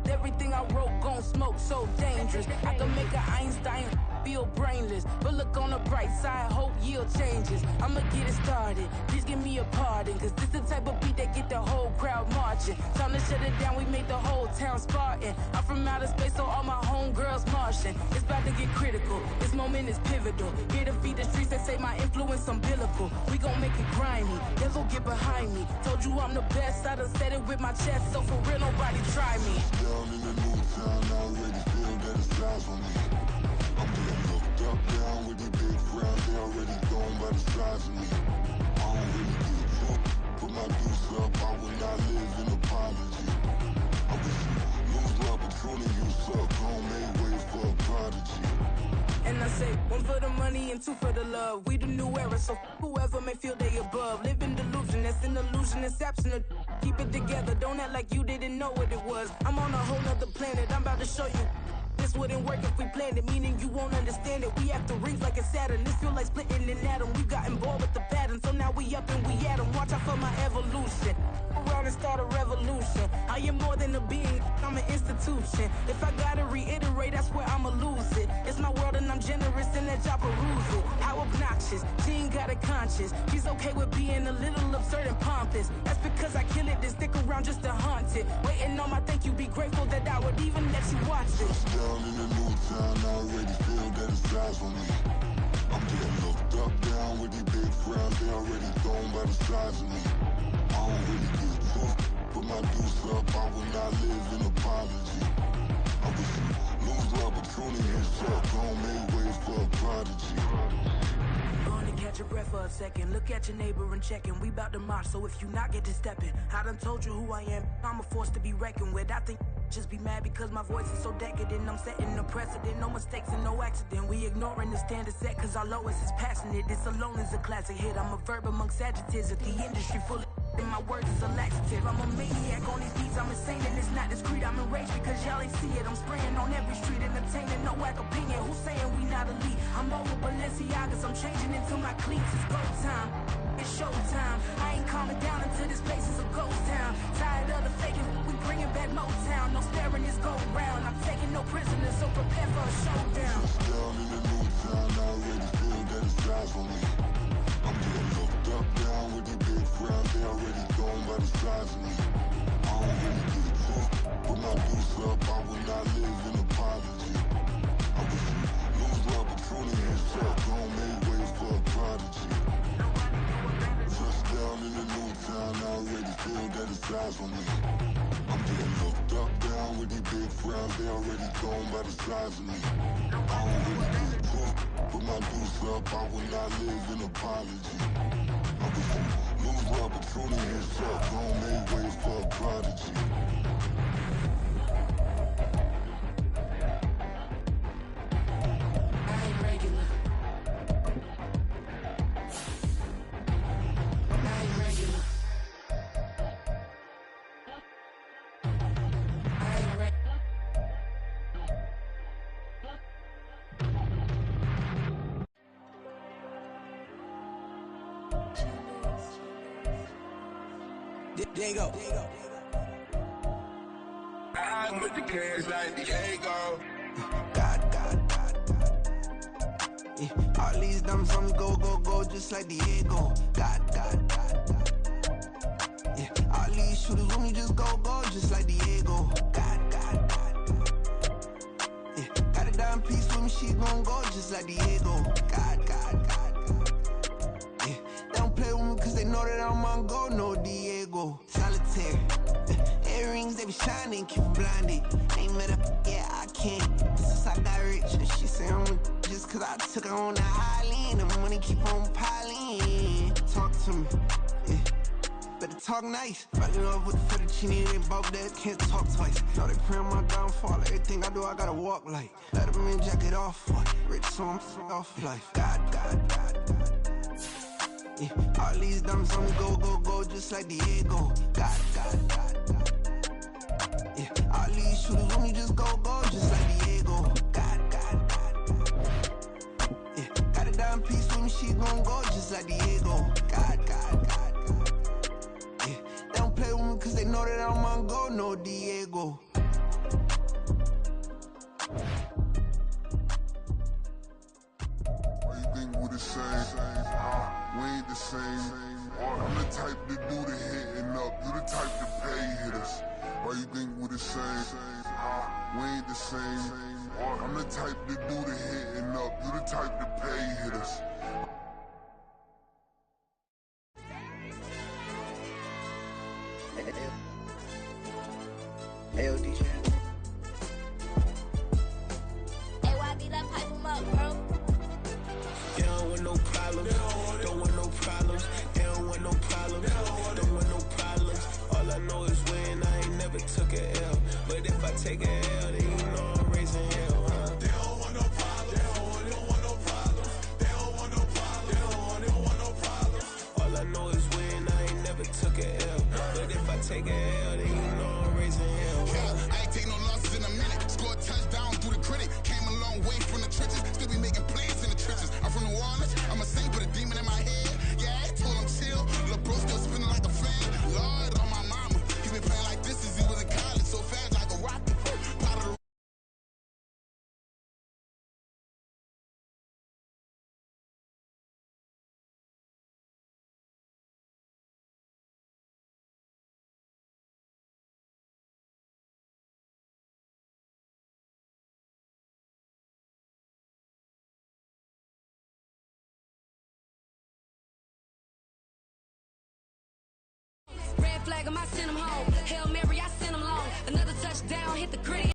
Speaker 16: Everything I wrote gon' smoke, so dangerous. I can make an Einstein feel brainless. But look on the bright side, hope yield changes. I'ma get it started, please give me a pardon. Cause this the type of beat that get the whole crowd marching. Time to shut it down, we made the whole town Spartan. I'm from outer space, so all my homegirls Martian. It's about to get critical, this moment is pivotal. Here to feed the streets that say my influence umbilical. We gon' make it grimy, devil get behind me. Told you I'm the best, I done said it with my chest. So for real, nobody try me.
Speaker 15: Down in the new town, I already feel that it's eyes on me. I'm getting looked up, down with these big frowns, they already thrown by the size of me. I don't really give truth, put my deuce up, I will not live in apology. I wish you lose love, but truly you suck, gon' make way for a prodigy.
Speaker 16: And I say, one for the money and two for the love. We the new era, so whoever may feel they above. Live in delusion, that's an illusion, that's absent. Keep it together, don't act like you didn't know what it was. I'm on a whole nother planet, I'm about to show you. This wouldn't work if we planned it, meaning you won't understand it. We have to rings like a Saturn, this feel like splitting an atom. We got involved with the pattern, so now we up and we at 'em. Watch out for my evolution. Around and start a revolution. I am more than a being, I'm an institution. If I gotta reiterate, that's where I'ma lose it. It's my world and I'm generous and that y'all peruse it. How obnoxious, she ain't got a conscience. She's okay with being a little absurd and pompous. That's because I kill it, then stick around just to haunt it. Waiting on my thank you, be grateful that I would even let you watch this.
Speaker 15: Down in the new town, I already feel that it's eyes on me. I'm getting looked up, down with these big frowns, they already thrown by the size of me. I don't really give truth, put my deuce up, I will not live in apology. I wish you lose love, but truly you suck, gon' make way for a prodigy.
Speaker 16: Gonna catch your breath for a second. Look at your neighbor and checking. We bout to march, so if you not get to stepping. I done told you who I am. I'm a force to be reckoned with. I think just be mad because my voice is so decadent. I'm setting the precedent. No mistakes and no accident. We ignoring the standard set cause our lowest is passionate. This alone is a classic hit. I'm a verb amongst adjectives. If the industry full of and my words is a laxative. I'm a maniac on these beats, I'm insane and it's not discreet. I'm enraged because y'all ain't see it. I'm spraying on every street, entertaining, no whack opinion. Who's saying we not elite? I'm over Balenciagas, I'm changing into my cleats. It's go time, it's showtime. I ain't calming down until this place is a ghost town. Tired of the faking, we bringing back Motown. No sparing this go round. I'm taking no prisoners, so prepare for a showdown.
Speaker 15: Down in the new town, I already feel that it's eyes on me. I'm getting looked up, down with these big frowns, they already thrown by the size of me. I don't really give truth, put my deuce up, I will not live in apology. I wish you eyes on me. I'm getting looked up, down with these big frowns, they already gone by the size of me. I don't really get drunk, put my deuce up, I will not live in apology. I'm just lose opportunities up, don't make way for a prodigy.
Speaker 9: Diego.
Speaker 3: I'm with the cash like Diego.
Speaker 9: God. Yeah, all these diamonds on me go, just like Diego. God. Yeah, all these shooters with me just go, just like Diego. God. Yeah, got a dime piece with me, she gon' go just like Diego. God. Yeah, they don't play with me cause they know that I'm on go, no Diego. Solitaire. Earrings, they be shining, keep them blinded. Ain't met up, yeah, I can't. Since I got rich, and she say I'm just cause I took her on the island. The money keep on piling. Talk to me, yeah. Better talk nice. Falling up with the fettuccine, they both dead, can't talk twice. Now they pray on my downfall, everything I do, I gotta walk like. Let them in, jacket off, rich, so I'm off life. God. Yeah, all these diamonds on me go, just like Diego. God. Yeah, all these shooters with me just go, just like Diego. God. Yeah, got a dime piece with me, she gon' go just like Diego. God. Yeah, they don't play with me cause they know that I'm on go, no Diego.
Speaker 15: Why you think we the same? We ain't the same. I'm the type to do the hitting up, you the type to pay hitters. Why you think we the same? We ain't the same. I'm the type to do the hitting up, you the type to pay hitters.
Speaker 9: LD channel.
Speaker 12: AYB, let pipe him up, bro.
Speaker 9: They don't want no problems. Don't want no problems. They don't want no problems. Don't want no problems. All I know is when I ain't never took a L. But if I take a L, then you know I'm raising hell, huh? They don't want no problems. They don't want no problems. They don't want no problems. They don't want no problems. All I know is when I ain't never took a L. But if I take a L, then you know I'm raising hell, huh?
Speaker 17: Yeah, I ain't take no losses in a minute. Scored touchdown through the critic. Came a long way from the trenches. Still be making plays in the trenches. I'm from New Orleans. I'm a saint, but a demon in my head. Yeah, I told him chill. Lil' bro still spinning like a fan. Lord, on my mama. He been playing like this since he was in college. So fast like a rocket. Part of the
Speaker 12: Red flag, I send him home. Hail Mary, I send him long. Another touchdown, hit the gritty.